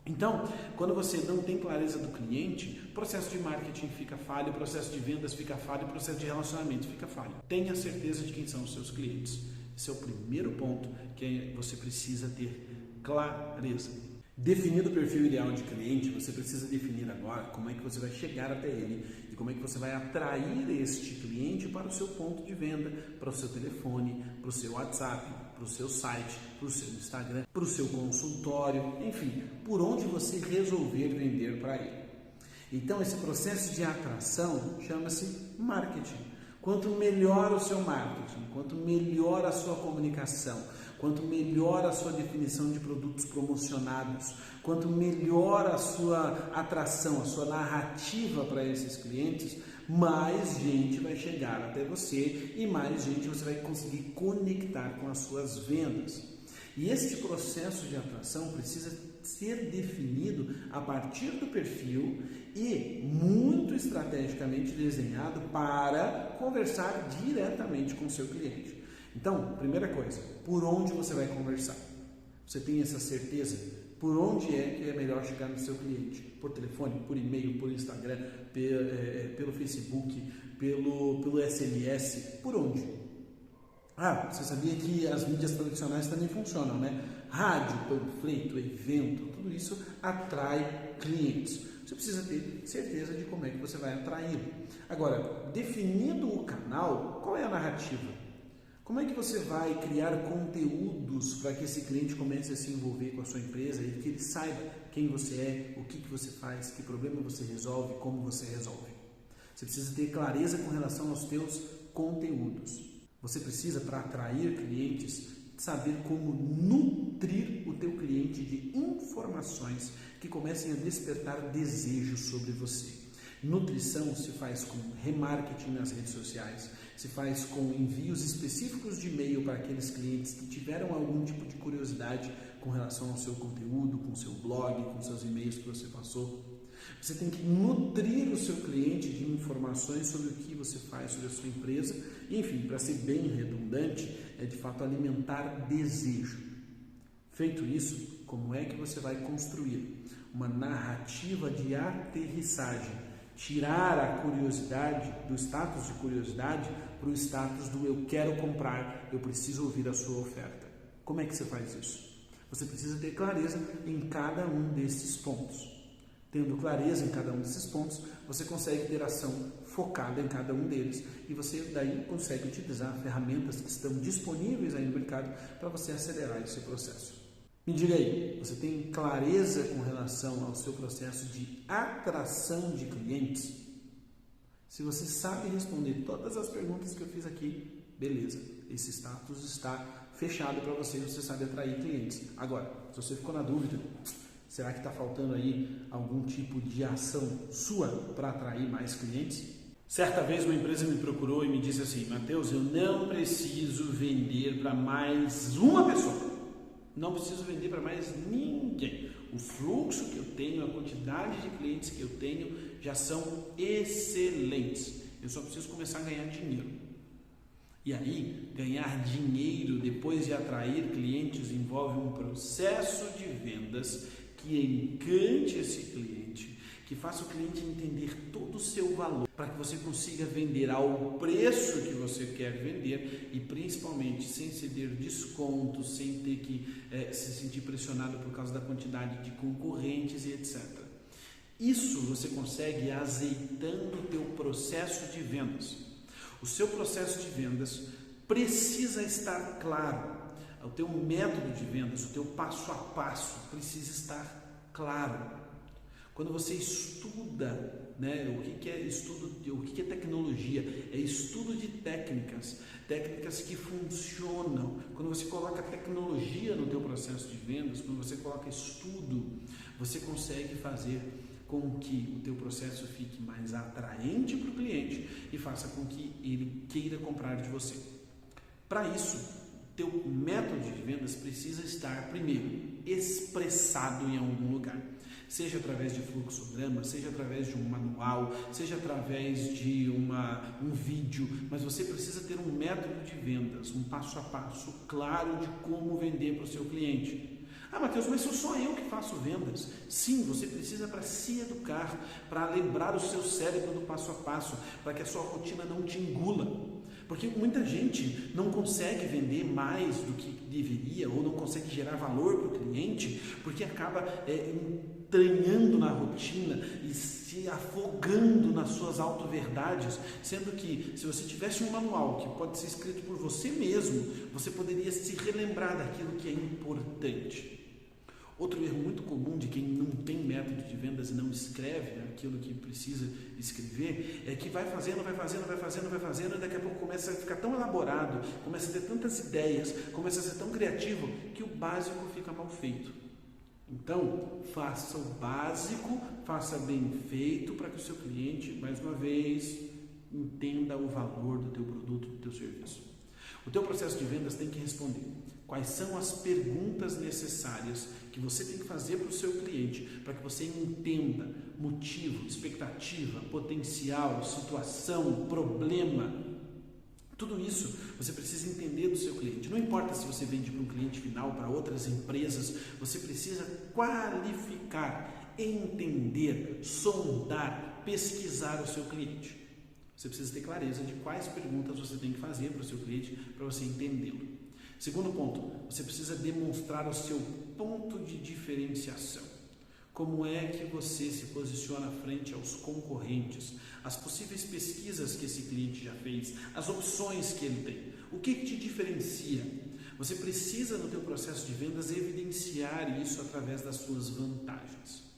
Então, quando você não tem clareza do cliente, o processo de marketing fica falho, o processo de vendas fica falho, o processo de relacionamento fica falho. Tenha certeza de quem são os seus clientes. Esse é o primeiro ponto que você precisa ter clareza. Definido o perfil ideal de cliente, você precisa definir agora como é que você vai chegar até ele e como é que você vai atrair este cliente para o seu ponto de venda, para o seu telefone, para o seu WhatsApp, para o seu site, para o seu Instagram, para o seu consultório, enfim, por onde você resolver vender para ele. Então, esse processo de atração chama-se marketing. Quanto melhor o seu marketing, quanto melhor a sua comunicação, quanto melhor a sua definição de produtos promocionados, quanto melhor a sua atração, a sua narrativa para esses clientes, mais gente vai chegar até você e mais gente você vai conseguir conectar com as suas vendas. E este processo de atração precisa ser definido a partir do perfil e muito estrategicamente desenhado para conversar diretamente com o seu cliente. Então, primeira coisa, por onde você vai conversar? Você tem essa certeza? Por onde é que é melhor chegar no seu cliente? Por telefone, por e-mail, por Instagram, pelo Facebook, pelo SMS? Por onde? Ah, você sabia que as mídias tradicionais também funcionam, né? Rádio, panfleto, evento, tudo isso atrai clientes. Você precisa ter certeza de como é que você vai atraí-lo. Agora, definindo o canal, qual é a narrativa? Como é que você vai criar conteúdos para que esse cliente comece a se envolver com a sua empresa e que ele saiba quem você é, o que você faz, que problema você resolve, como você resolve? Você precisa ter clareza com relação aos teus conteúdos. Você precisa, para atrair clientes, saber como nutrir o teu cliente de informações que comecem a despertar desejo sobre você. Nutrição se faz com remarketing nas redes sociais, se faz com envios específicos de e-mail para aqueles clientes que tiveram algum tipo de curiosidade com relação ao seu conteúdo, com o seu blog, com seus e-mails que você passou. Você tem que nutrir o seu cliente de informações sobre o que você faz, sobre a sua empresa. E, enfim, para ser bem redundante, é de fato alimentar desejo. Feito isso, como é que você vai construir uma narrativa de aterrissagem? Tirar a curiosidade, do status de curiosidade, para o status do eu quero comprar, eu preciso ouvir a sua oferta. Como é que você faz isso? Você precisa ter clareza em cada um desses pontos. Tendo clareza em cada um desses pontos, você consegue ter ação focada em cada um deles e você daí consegue utilizar ferramentas que estão disponíveis aí no mercado para você acelerar esse processo. Me diga aí, você tem clareza com relação ao seu processo de atração de clientes? Se você sabe responder todas as perguntas que eu fiz aqui, beleza, esse status está fechado para você, você sabe atrair clientes. Agora, se você ficou na dúvida, será que está faltando aí algum tipo de ação sua para atrair mais clientes? Certa vez uma empresa me procurou e me disse assim: Matheus, eu não preciso vender para mais uma pessoa. Não preciso vender para mais ninguém. O fluxo que eu tenho, a quantidade de clientes que eu tenho já são excelentes. Eu só preciso começar a ganhar dinheiro. E aí, ganhar dinheiro depois de atrair clientes envolve um processo de vendas que encante esse cliente, que faça o cliente entender todo o seu valor, para que você consiga vender ao preço que você quer vender e principalmente sem ceder descontos, sem ter que se sentir pressionado por causa da quantidade de concorrentes e etc. Isso você consegue azeitando o teu processo de vendas. O seu processo de vendas precisa estar claro. O teu método de vendas, o teu passo a passo precisa estar claro. Quando você estuda, né, o que é estudo, o que é tecnologia? É estudo de técnicas que funcionam. Quando você coloca tecnologia no teu processo de vendas, quando você coloca estudo, você consegue fazer com que o teu processo fique mais atraente para o cliente e faça com que ele queira comprar de você. Para isso, teu método de vendas precisa estar, primeiro, expressado em algum lugar. Seja através de fluxograma, seja através de um manual, seja através de um vídeo, mas você precisa ter um método de vendas, um passo a passo claro de como vender para o seu cliente. Ah, Matheus, mas sou só eu que faço vendas. Sim, você precisa para se educar, para lembrar o seu cérebro do passo a passo, para que a sua rotina não te engula. Porque muita gente não consegue vender mais do que deveria ou não consegue gerar valor para o cliente porque acaba entranhando na rotina e se afogando nas suas auto-verdades, sendo que se você tivesse um manual que pode ser escrito por você mesmo, você poderia se relembrar daquilo que é importante. Outro erro muito comum de quem não tem método de vendas e não escreve aquilo que precisa escrever é que vai fazendo e daqui a pouco começa a ficar tão elaborado, começa a ter tantas ideias, começa a ser tão criativo que o básico fica mal feito. Então, faça o básico, faça bem feito para que o seu cliente, mais uma vez, entenda o valor do teu produto, do teu serviço. O teu processo de vendas tem que responder quais são as perguntas necessárias que você tem que fazer para o seu cliente, para que você entenda motivo, expectativa, potencial, situação, problema. Tudo isso você precisa entender do seu cliente. Não importa se você vende para um cliente final, para outras empresas, você precisa qualificar, entender, sondar, pesquisar o seu cliente. Você precisa ter clareza de quais perguntas você tem que fazer para o seu cliente para você entendê-lo. Segundo ponto, você precisa demonstrar o seu ponto de diferenciação. Como é que você se posiciona frente aos concorrentes, as possíveis pesquisas que esse cliente já fez, as opções que ele tem. O que te diferencia? Você precisa, no teu processo de vendas, evidenciar isso através das suas vantagens.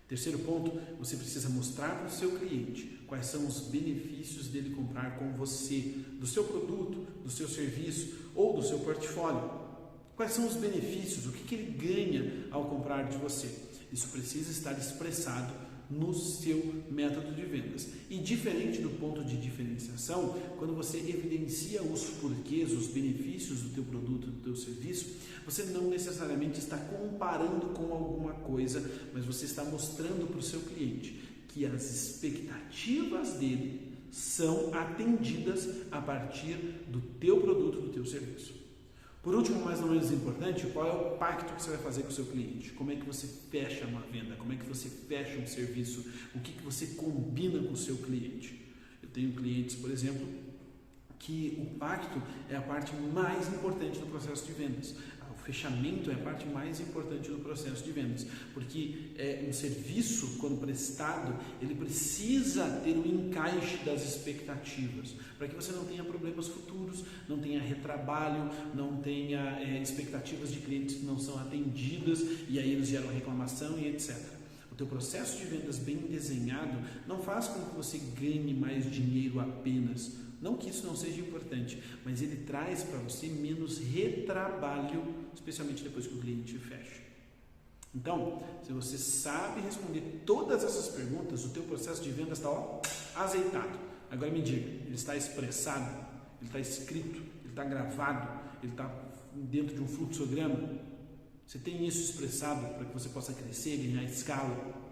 Terceiro ponto, você precisa mostrar para o seu cliente quais são os benefícios dele comprar com você, do seu produto, do seu serviço ou do seu portfólio. Quais são os benefícios, o que ele ganha ao comprar de você? Isso precisa estar expressado no seu método de vendas. E diferente do ponto de diferenciação, quando você evidencia os porquês, os benefícios do teu produto, do teu serviço, você não necessariamente está comparando com alguma coisa, mas você está mostrando para o seu cliente que as expectativas dele são atendidas a partir do teu produto, do teu serviço. Por último, mas não menos importante, qual é o pacto que você vai fazer com o seu cliente? Como é que você fecha uma venda? Como é que você fecha um serviço? O que você combina com o seu cliente? Eu tenho clientes, por exemplo, que o pacto é a parte mais importante do processo de vendas. O fechamento é a parte mais importante do processo de vendas, porque um serviço, quando prestado, ele precisa ter o encaixe das expectativas, para que você não tenha problemas futuros, não tenha retrabalho, não tenha expectativas de clientes que não são atendidas e aí eles geram reclamação e etc. O teu processo de vendas bem desenhado não faz com que você ganhe mais dinheiro apenas. Não que isso não seja importante, mas ele traz para você menos retrabalho, especialmente depois que o cliente fecha. Então, se você sabe responder todas essas perguntas, o teu processo de vendas está azeitado. Agora me diga, ele está expressado, ele está escrito, ele está gravado, ele está dentro de um fluxograma? Você tem isso expressado para que você possa crescer, ganhar escala?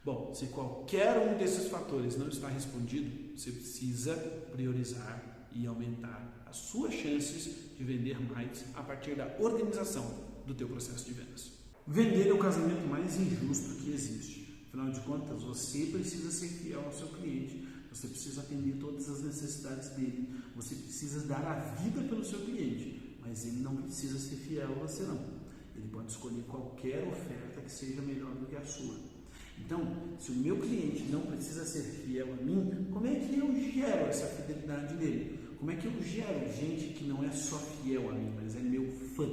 Bom, se qualquer um desses fatores não está respondido, você precisa priorizar e aumentar as suas chances de vender mais a partir da organização do teu processo de vendas. Vender é o casamento mais injusto que existe. Afinal de contas, você precisa ser fiel ao seu cliente, você precisa atender todas as necessidades dele, você precisa dar a vida pelo seu cliente, mas ele não precisa ser fiel a você não. Ele pode escolher qualquer oferta que seja melhor do que a sua. Então, se o meu cliente não precisa ser fiel a mim, como é que eu gero essa fidelidade nele? Como é que eu gero gente que não é só fiel a mim, mas é meu fã?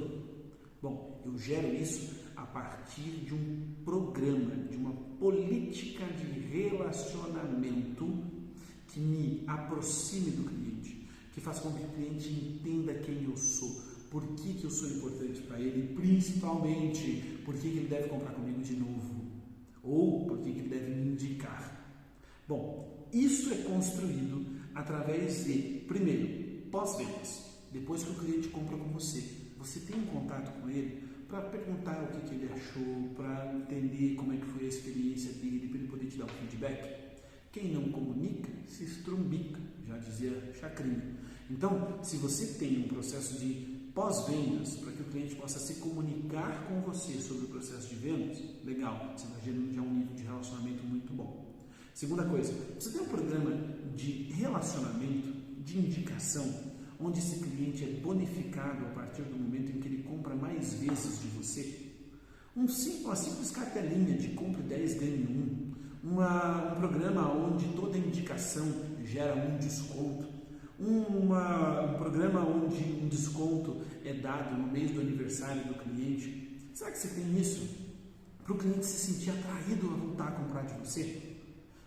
Bom, eu gero isso a partir de um programa, de uma política de relacionamento que me aproxime do cliente, que faça com que o cliente entenda quem eu sou, por que eu sou importante para ele, principalmente por que ele deve comprar comigo de novo. Ou por que ele deve me indicar? Bom, isso é construído através de, primeiro, pós-vendas. Depois que o cliente compra com você, você tem um contato com ele para perguntar o que ele achou, para entender como é que foi a experiência dele, para ele poder te dar um feedback. Quem não comunica, se estrumbica, já dizia Chacrinha. Então, se você tem um processo de pós-vendas, para que o cliente possa se comunicar com você sobre o processo de vendas, legal, você está gerando já um nível de relacionamento muito bom. Segunda coisa, você tem um programa de relacionamento de indicação, onde esse cliente é bonificado a partir do momento em que ele compra mais vezes de você. Uma simples cartelinha de compre 10, ganhe 1. Um programa onde toda indicação gera um desconto. Um programa onde um desconto é dado no mês do aniversário do cliente. Será que você tem isso? Para o cliente se sentir atraído a voltar a comprar de você?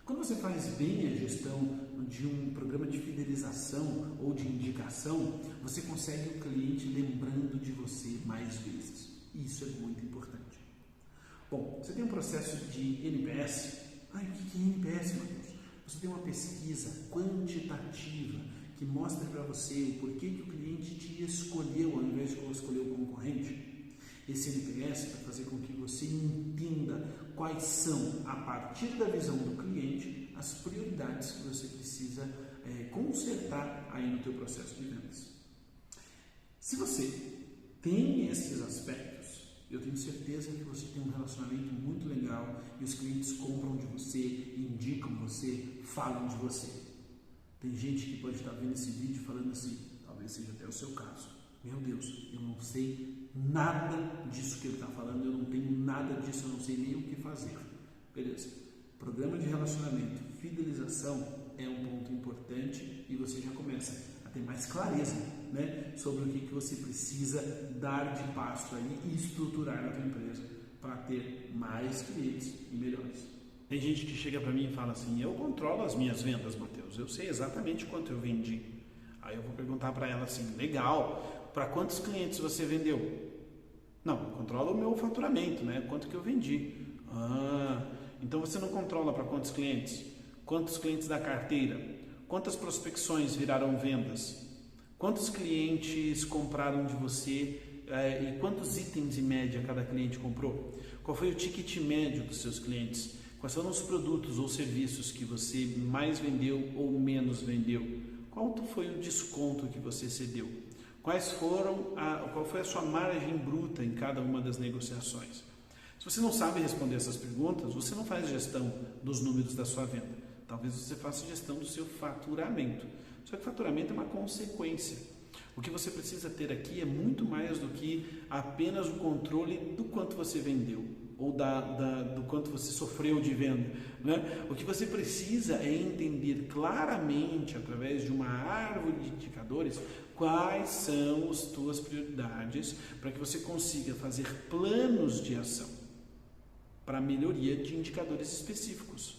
Quando você faz bem a gestão de um programa de fidelização ou de indicação, você consegue o cliente lembrando de você mais vezes. Isso é muito importante. Bom, você tem um processo de NPS. O que é NPS, Matheus? Você tem uma pesquisa quantitativa que mostra para você o porquê que o cliente te escolheu ao invés de escolher o concorrente. Esse NPS vai fazer com que você entenda quais são, a partir da visão do cliente, as prioridades que você precisa consertar aí no teu processo de vendas. Se você tem esses aspectos, eu tenho certeza que você tem um relacionamento muito legal e os clientes compram de você, indicam você, falam de você. Tem gente que pode estar vendo esse vídeo falando assim, talvez seja até o seu caso. Meu Deus, eu não sei nada disso que ele está falando, eu não tenho nada disso, eu não sei nem o que fazer. Beleza. Programa de relacionamento, fidelização é um ponto importante e você já começa a ter mais clareza, né, sobre o que você precisa dar de passo aí e estruturar na tua empresa para ter mais clientes e melhores. Tem gente que chega para mim e fala assim, eu controlo as minhas vendas, Matheus, eu sei exatamente quanto eu vendi. Aí eu vou perguntar para ela assim, legal, para quantos clientes você vendeu? Não, eu controlo o meu faturamento, né? Quanto que eu vendi. Então você não controla para quantos clientes? Quantos clientes da carteira? Quantas prospecções viraram vendas? Quantos clientes compraram de você e quantos itens em média cada cliente comprou? Qual foi o ticket médio dos seus clientes? Quais foram os produtos ou serviços que você mais vendeu ou menos vendeu? Qual foi o desconto que você cedeu? Qual foi a sua margem bruta em cada uma das negociações? Se você não sabe responder essas perguntas, você não faz gestão dos números da sua venda. Talvez você faça gestão do seu faturamento. Só que faturamento é uma consequência. O que você precisa ter aqui é muito mais do que apenas o controle do quanto você vendeu ou do quanto você sofreu de venda, né? O que você precisa é entender claramente, através de uma árvore de indicadores, quais são as tuas prioridades para que você consiga fazer planos de ação para melhoria de indicadores específicos.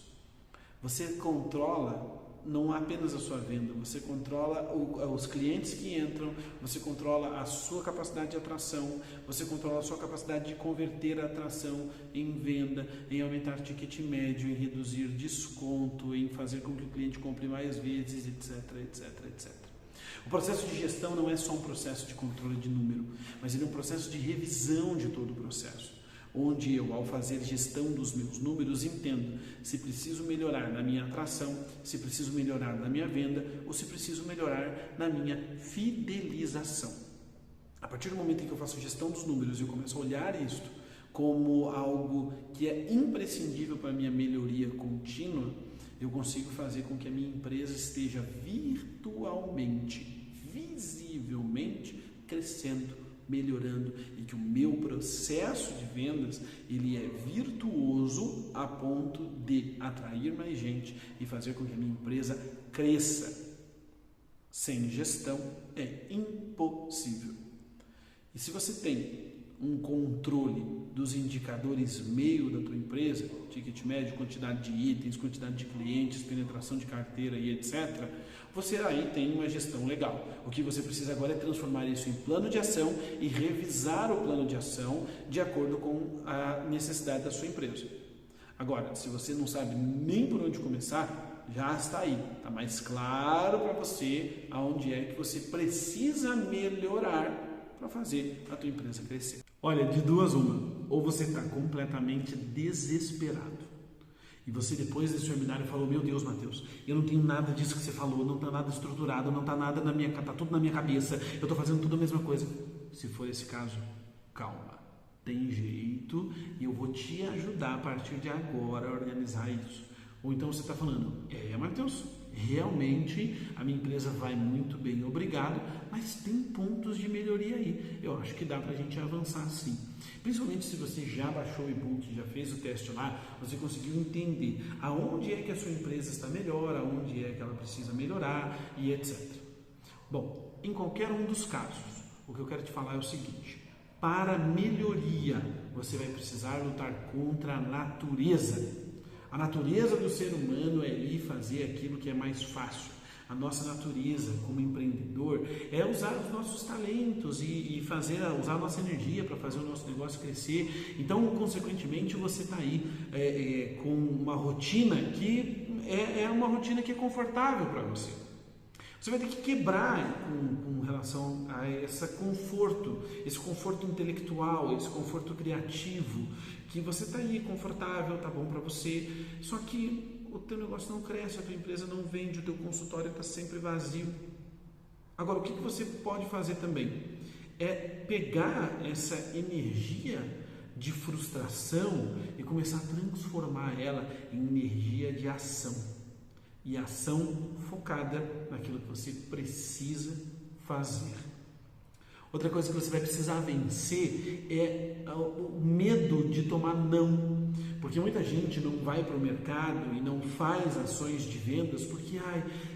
Você controla não apenas a sua venda, você controla os clientes que entram, você controla a sua capacidade de atração, você controla a sua capacidade de converter a atração em venda, em aumentar ticket médio, em reduzir desconto, em fazer com que o cliente compre mais vezes, etc, etc, etc. O processo de gestão não é só um processo de controle de número, mas ele é um processo de revisão de todo o processo, onde eu, ao fazer gestão dos meus números, entendo se preciso melhorar na minha atração, se preciso melhorar na minha venda ou se preciso melhorar na minha fidelização. A partir do momento em que eu faço gestão dos números e eu começo a olhar isto como algo que é imprescindível para a minha melhoria contínua, eu consigo fazer com que a minha empresa esteja virtualmente, visivelmente crescendo, melhorando, e que o meu processo de vendas ele é virtuoso a ponto de atrair mais gente e fazer com que a minha empresa cresça. Sem gestão é impossível. E se você tem um controle dos indicadores meio da tua empresa, ticket médio, quantidade de itens, quantidade de clientes, penetração de carteira e etc., você aí tem uma gestão legal. O que você precisa agora é transformar isso em plano de ação e revisar o plano de ação de acordo com a necessidade da sua empresa. Agora, se você não sabe nem por onde começar, já está aí. Está mais claro para você aonde é que você precisa melhorar para fazer a tua empresa crescer. Olha, de duas uma. Ou você está completamente desesperado e você depois desse webinário falou, meu Deus, Matheus, eu não tenho nada disso que você falou, não está nada estruturado, não está nada está tudo na minha cabeça, eu estou fazendo tudo a mesma coisa. Se for esse caso, calma, tem jeito e eu vou te ajudar a partir de agora a organizar isso. Ou então você está falando, Matheus, realmente a minha empresa vai muito bem, obrigado, mas tem pontos de melhoria aí. Eu acho que dá para a gente avançar sim. Principalmente se você já baixou o e-book, já fez o teste lá, você conseguiu entender aonde é que a sua empresa está melhor, aonde é que ela precisa melhorar e etc. Bom, em qualquer um dos casos, o que eu quero te falar é o seguinte: para melhoria, você vai precisar lutar contra a natureza. A natureza do ser humano é ir fazer aquilo que é mais fácil. A nossa natureza como empreendedor é usar os nossos talentos e usar a nossa energia para fazer o nosso negócio crescer. Então, consequentemente, você está aí com uma rotina que é uma rotina que é confortável para você. Você vai ter que quebrar com relação a esse conforto intelectual, esse conforto criativo, que você está aí confortável, tá bom para você, só que o teu negócio não cresce, a tua empresa não vende, o teu consultório está sempre vazio. Agora, o que você pode fazer também é pegar essa energia de frustração e começar a transformar ela em energia de ação. E ação focada naquilo que você precisa fazer. Outra coisa que você vai precisar vencer é o medo de tomar não. Porque muita gente não vai para o mercado e não faz ações de vendas porque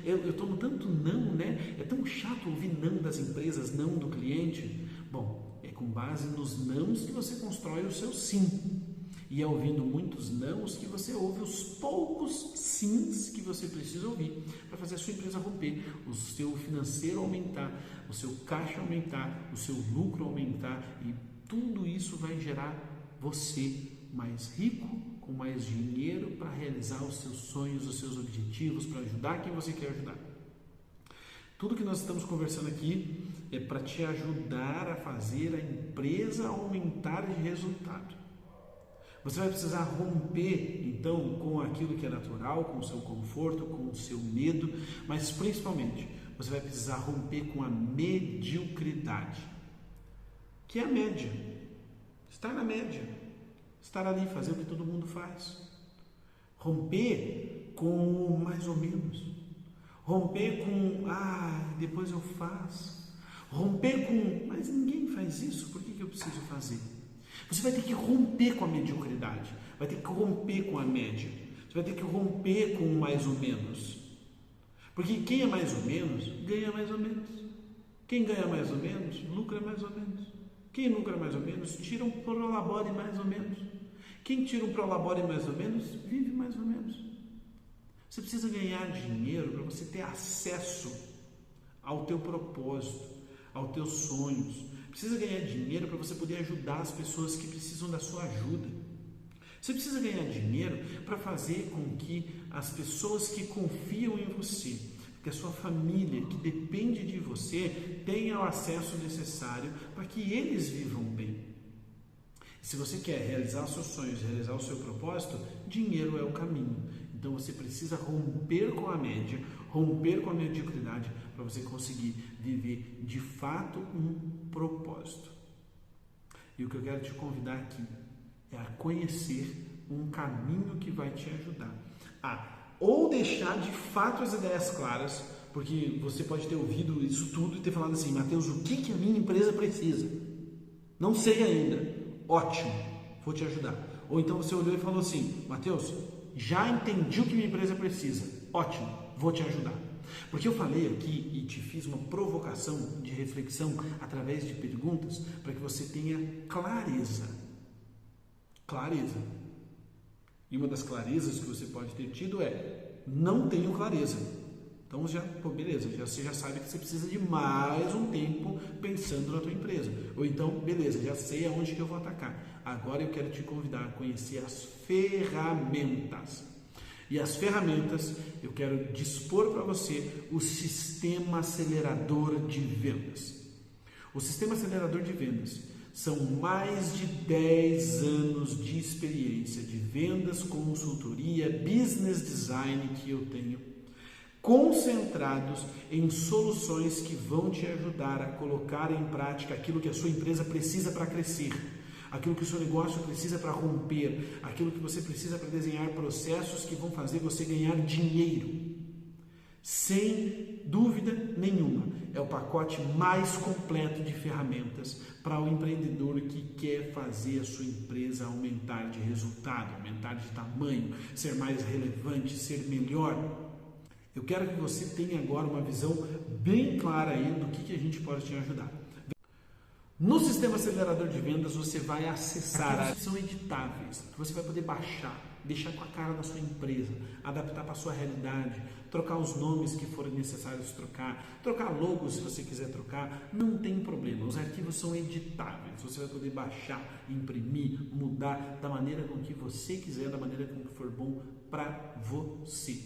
eu tomo tanto não, né? É tão chato ouvir não das empresas, não do cliente. Bom, é com base nos nãos que você constrói o seu sim. E é ouvindo muitos nãos que você ouve os poucos sims que você precisa ouvir para fazer a sua empresa romper, o seu financeiro aumentar, o seu caixa aumentar, o seu lucro aumentar, e tudo isso vai gerar você mais rico, com mais dinheiro para realizar os seus sonhos, os seus objetivos, para ajudar quem você quer ajudar. Tudo que nós estamos conversando aqui é para te ajudar a fazer a empresa aumentar de resultado. Você vai precisar romper, então, com aquilo que é natural, com o seu conforto, com o seu medo, mas principalmente, você vai precisar romper com a mediocridade, que é a média. Estar na média, estar ali, fazer o que todo mundo faz. Romper com o mais ou menos. Romper com, depois eu faço. Romper com, mas ninguém faz isso, por que eu preciso fazer? Você vai ter que romper com a mediocridade, vai ter que romper com a média, você vai ter que romper com o mais ou menos. Porque quem é mais ou menos, ganha mais ou menos. Quem ganha mais ou menos, lucra mais ou menos. Quem lucra mais ou menos, tira um prolabore mais ou menos. Quem tira um prolabore mais ou menos, vive mais ou menos. Você precisa ganhar dinheiro para você ter acesso ao teu propósito, aos teus sonhos. Precisa ganhar dinheiro para você poder ajudar as pessoas que precisam da sua ajuda. Você precisa ganhar dinheiro para fazer com que as pessoas que confiam em você, que a sua família, que depende de você, tenha o acesso necessário para que eles vivam bem. Se você quer realizar os seus sonhos, realizar o seu propósito, dinheiro é o caminho. Então você precisa romper com a média, romper com a mediocridade para você conseguir viver de fato um propósito. E o que eu quero te convidar aqui é a conhecer um caminho que vai te ajudar a ou deixar de fato as ideias claras, porque você pode ter ouvido isso tudo e ter falado assim: Matheus, o que a minha empresa precisa? Não sei ainda. Ótimo, vou te ajudar. Ou então você olhou e falou assim: Matheus, já entendi o que minha empresa precisa. Ótimo, vou te ajudar. Porque eu falei aqui e te fiz uma provocação de reflexão através de perguntas para que você tenha clareza. Clareza. E uma das clarezas que você pode ter tido é: não tenho clareza. Então, beleza, você já sabe que você precisa de mais um tempo pensando na tua empresa. Ou então, beleza, já sei aonde que eu vou atacar. Agora eu quero te convidar a conhecer as ferramentas. E as ferramentas, eu quero dispor para você o Sistema Acelerador de Vendas. O Sistema Acelerador de Vendas são mais de 10 anos de experiência de vendas, consultoria, business design que eu tenho, concentrados em soluções que vão te ajudar a colocar em prática aquilo que a sua empresa precisa para crescer, aquilo que o seu negócio precisa para romper, aquilo que você precisa para desenhar processos que vão fazer você ganhar dinheiro. Sem dúvida nenhuma, é o pacote mais completo de ferramentas para o empreendedor que quer fazer a sua empresa aumentar de resultado, aumentar de tamanho, ser mais relevante, ser melhor. Eu quero que você tenha agora uma visão bem clara aí do que a gente pode te ajudar. No sistema acelerador de vendas você vai acessar áreas que são editáveis, que você vai poder baixar, deixar com a cara da sua empresa, adaptar para a sua realidade, trocar os nomes que forem necessários trocar logos se você quiser trocar, não tem problema, os arquivos são editáveis, você vai poder baixar, imprimir, mudar da maneira com que você quiser, da maneira com que for bom para você.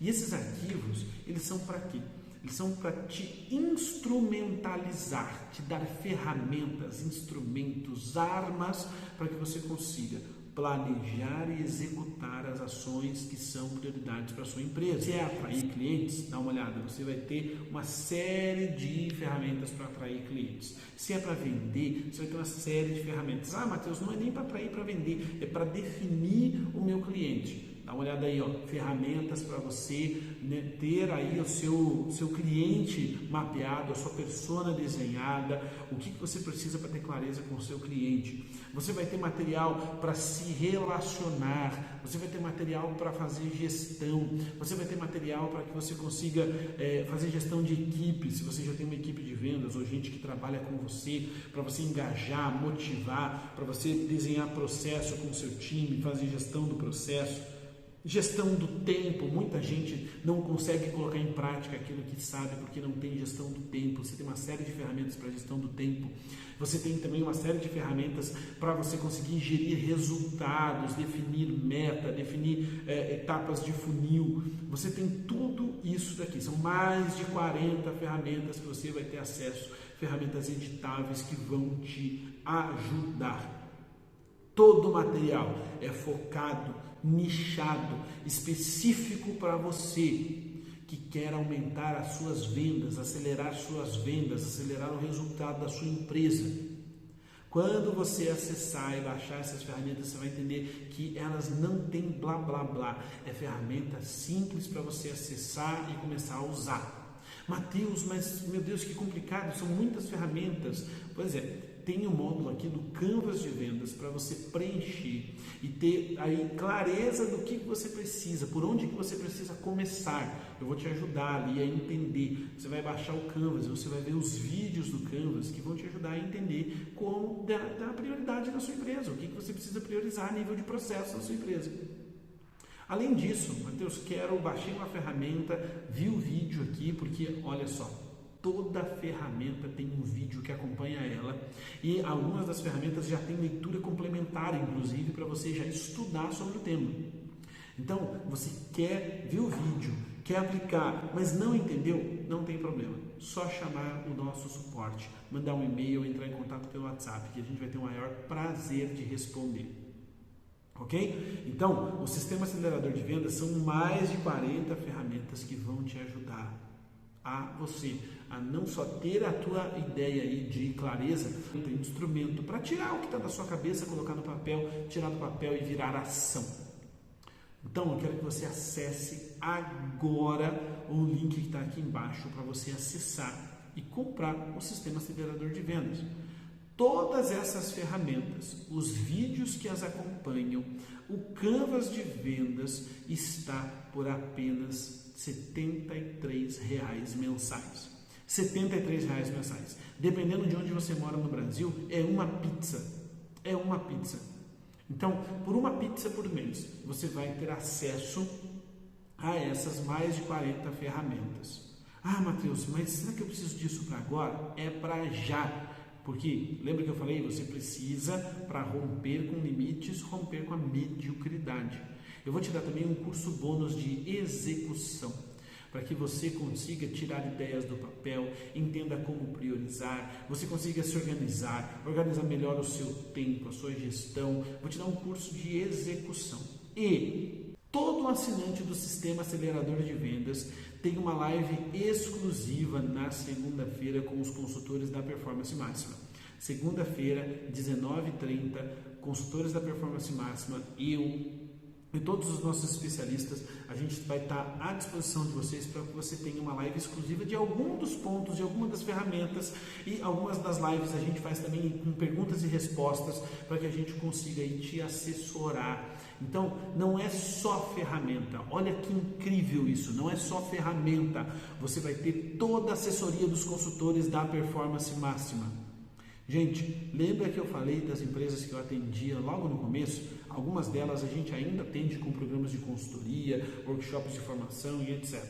E esses arquivos, eles são para quê? Eles são para te instrumentalizar, te dar ferramentas, instrumentos, armas para que você consiga planejar e executar as ações que são prioridades para a sua empresa. Se é atrair clientes, dá uma olhada, você vai ter uma série de ferramentas para atrair clientes. Se é para vender, você vai ter uma série de ferramentas. Ah, Matheus, não é nem para atrair, para vender, é para definir o meu cliente. Dá uma olhada aí, ó, ferramentas para você, né, ter aí o seu cliente mapeado, a sua persona desenhada, o que você precisa para ter clareza com o seu cliente. Você vai ter material para se relacionar, você vai ter material para fazer gestão, você vai ter material para que você consiga fazer gestão de equipe, se você já tem uma equipe de vendas ou gente que trabalha com você, para você engajar, motivar, para você desenhar processo com o seu time, fazer gestão do processo. Gestão do tempo, muita gente não consegue colocar em prática aquilo que sabe porque não tem gestão do tempo. Você tem uma série de ferramentas para gestão do tempo. Você tem também uma série de ferramentas para você conseguir gerir resultados, definir meta, definir etapas de funil. Você tem tudo isso daqui. São mais de 40 ferramentas que você vai ter acesso, ferramentas editáveis que vão te ajudar. Todo o material é focado, nichado, específico para você que quer aumentar as suas vendas, acelerar o resultado da sua empresa. Quando você acessar e baixar essas ferramentas, você vai entender que elas não têm blá blá blá. É ferramenta simples para você acessar e começar a usar. Matheus, mas meu Deus, que complicado, são muitas ferramentas. Pois é, tem um módulo aqui do Canvas de Vendas para você preencher e ter aí clareza do que você precisa, por onde que você precisa começar. Eu vou te ajudar ali a entender. Você vai baixar o Canvas, você vai ver os vídeos do Canvas que vão te ajudar a entender como dar prioridade na sua empresa, o que você precisa priorizar a nível de processo na sua empresa. Além disso, Matheus, baixei uma ferramenta, vi o vídeo aqui, porque olha só, toda ferramenta tem um vídeo que acompanha ela e algumas das ferramentas já tem leitura complementar, inclusive, para você já estudar sobre o tema. Então, você quer ver o vídeo, quer aplicar, mas não entendeu? Não tem problema. Só chamar o nosso suporte, mandar um e-mail, entrar em contato pelo WhatsApp, que a gente vai ter o maior prazer de responder. Ok? Então, o sistema acelerador de vendas são mais de 40 ferramentas que vão te ajudar a você a não só ter a tua ideia aí de clareza, tem instrumento para tirar o que está da sua cabeça, colocar no papel, tirar do papel e virar ação. Então, eu quero que você acesse agora o link que está aqui embaixo para você acessar e comprar o sistema acelerador de vendas. Todas essas ferramentas, os vídeos que as acompanham, o Canvas de vendas está por apenas R$ 73,00 mensais. R$ 73,00 mensais. Dependendo de onde você mora no Brasil, é uma pizza. É uma pizza. Então, por uma pizza por mês, você vai ter acesso a essas mais de 40 ferramentas. Ah, Matheus, mas será que eu preciso disso para agora? É para já. Porque, lembra que eu falei, você precisa, para romper com limites, romper com a mediocridade. Eu vou te dar também um curso bônus de execução, para que você consiga tirar ideias do papel, entenda como priorizar, você consiga se organizar melhor o seu tempo, a sua gestão. Vou te dar um curso de execução. E todo assinante do Sistema Acelerador de Vendas tem uma live exclusiva na segunda-feira com os consultores da Performance Máxima. Segunda-feira, 19h30, consultores da Performance Máxima, eu E todos os nossos especialistas, a gente vai estar à disposição de vocês para que você tenha uma live exclusiva de algum dos pontos, de alguma das ferramentas, e algumas das lives a gente faz também com perguntas e respostas para que a gente consiga aí te assessorar. Então, não é só ferramenta, olha que incrível isso, não é só ferramenta, você vai ter toda a assessoria dos consultores da Performance Máxima. Gente, lembra que eu falei das empresas que eu atendia logo no começo? Algumas delas a gente ainda atende com programas de consultoria, workshops de formação e etc.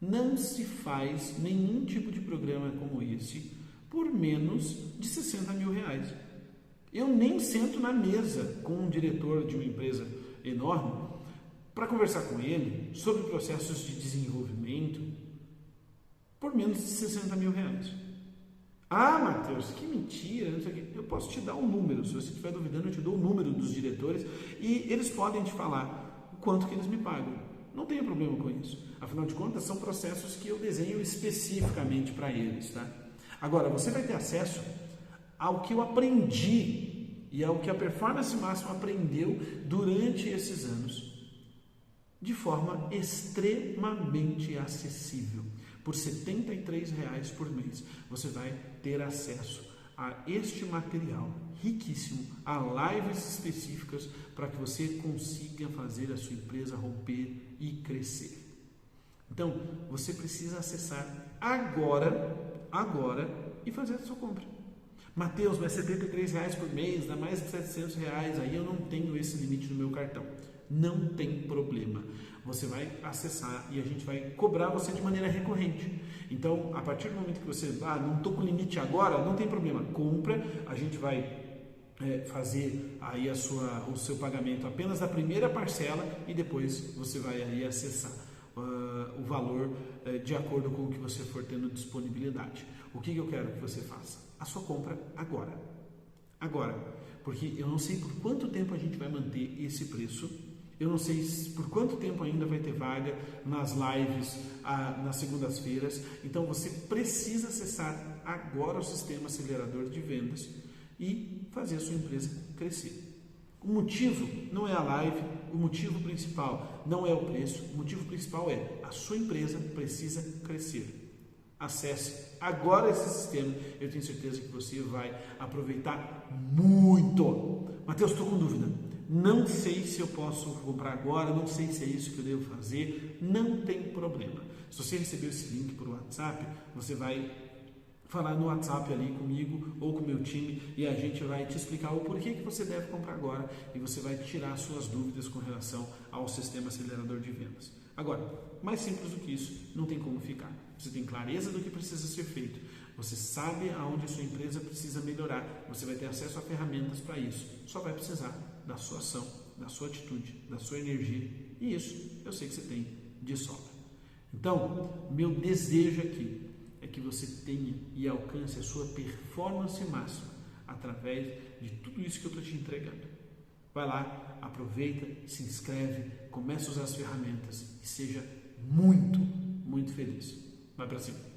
Não se faz nenhum tipo de programa como esse por menos de 60 mil reais. Eu nem sento na mesa com um diretor de uma empresa enorme para conversar com ele sobre processos de desenvolvimento por menos de 60 mil reais. Ah, Matheus, que mentira, não sei o quê. Eu posso te dar um número, se você estiver duvidando, eu te dou o número dos diretores e eles podem te falar o quanto que eles me pagam. Não tenho problema com isso. Afinal de contas, são processos que eu desenho especificamente para eles, tá? Agora, você vai ter acesso ao que eu aprendi e ao que a Performance Máxima aprendeu durante esses anos de forma extremamente acessível. Por R$ 73 por mês, você vai ter acesso a este material riquíssimo, a lives específicas para que você consiga fazer a sua empresa romper e crescer. Então, você precisa acessar agora e fazer a sua compra. Matheus, mas R$ 73 por mês, dá mais de R$ 700, aí eu não tenho esse limite no meu cartão. Não tem problema. Você vai acessar e a gente vai cobrar você de maneira recorrente. Então, a partir do momento que você, não estou com limite agora, não tem problema, compra, a gente vai fazer aí o seu pagamento apenas da primeira parcela e depois você vai aí acessar o valor de acordo com o que você for tendo disponibilidade. O que eu quero que você faça? A sua compra agora. Agora, porque eu não sei por quanto tempo a gente vai manter esse preço. Eu não sei por quanto tempo ainda vai ter vaga nas lives nas segundas-feiras. Então você precisa acessar agora o sistema acelerador de vendas e fazer a sua empresa crescer. O motivo não é a live, o motivo principal não é o preço, o motivo principal é a sua empresa precisa crescer. Acesse agora esse sistema, eu tenho certeza que você vai aproveitar muito. Matheus, estou com dúvida. Não sei se eu posso comprar agora, não sei se é isso que eu devo fazer, não tem problema. Se você receber esse link por WhatsApp, você vai falar no WhatsApp ali comigo ou com o meu time e a gente vai te explicar o porquê que você deve comprar agora e você vai tirar suas dúvidas com relação ao sistema acelerador de vendas. Agora, mais simples do que isso, não tem como ficar. Você tem clareza do que precisa ser feito. Você sabe aonde a sua empresa precisa melhorar. Você vai ter acesso a ferramentas para isso. Só vai precisar da sua ação, da sua atitude, da sua energia. E isso eu sei que você tem de sobra. Então, meu desejo aqui é que você tenha e alcance a sua performance máxima através de tudo isso que eu estou te entregando. Vai lá, aproveita, se inscreve, comece a usar as ferramentas e seja muito, muito feliz. Vai para cima.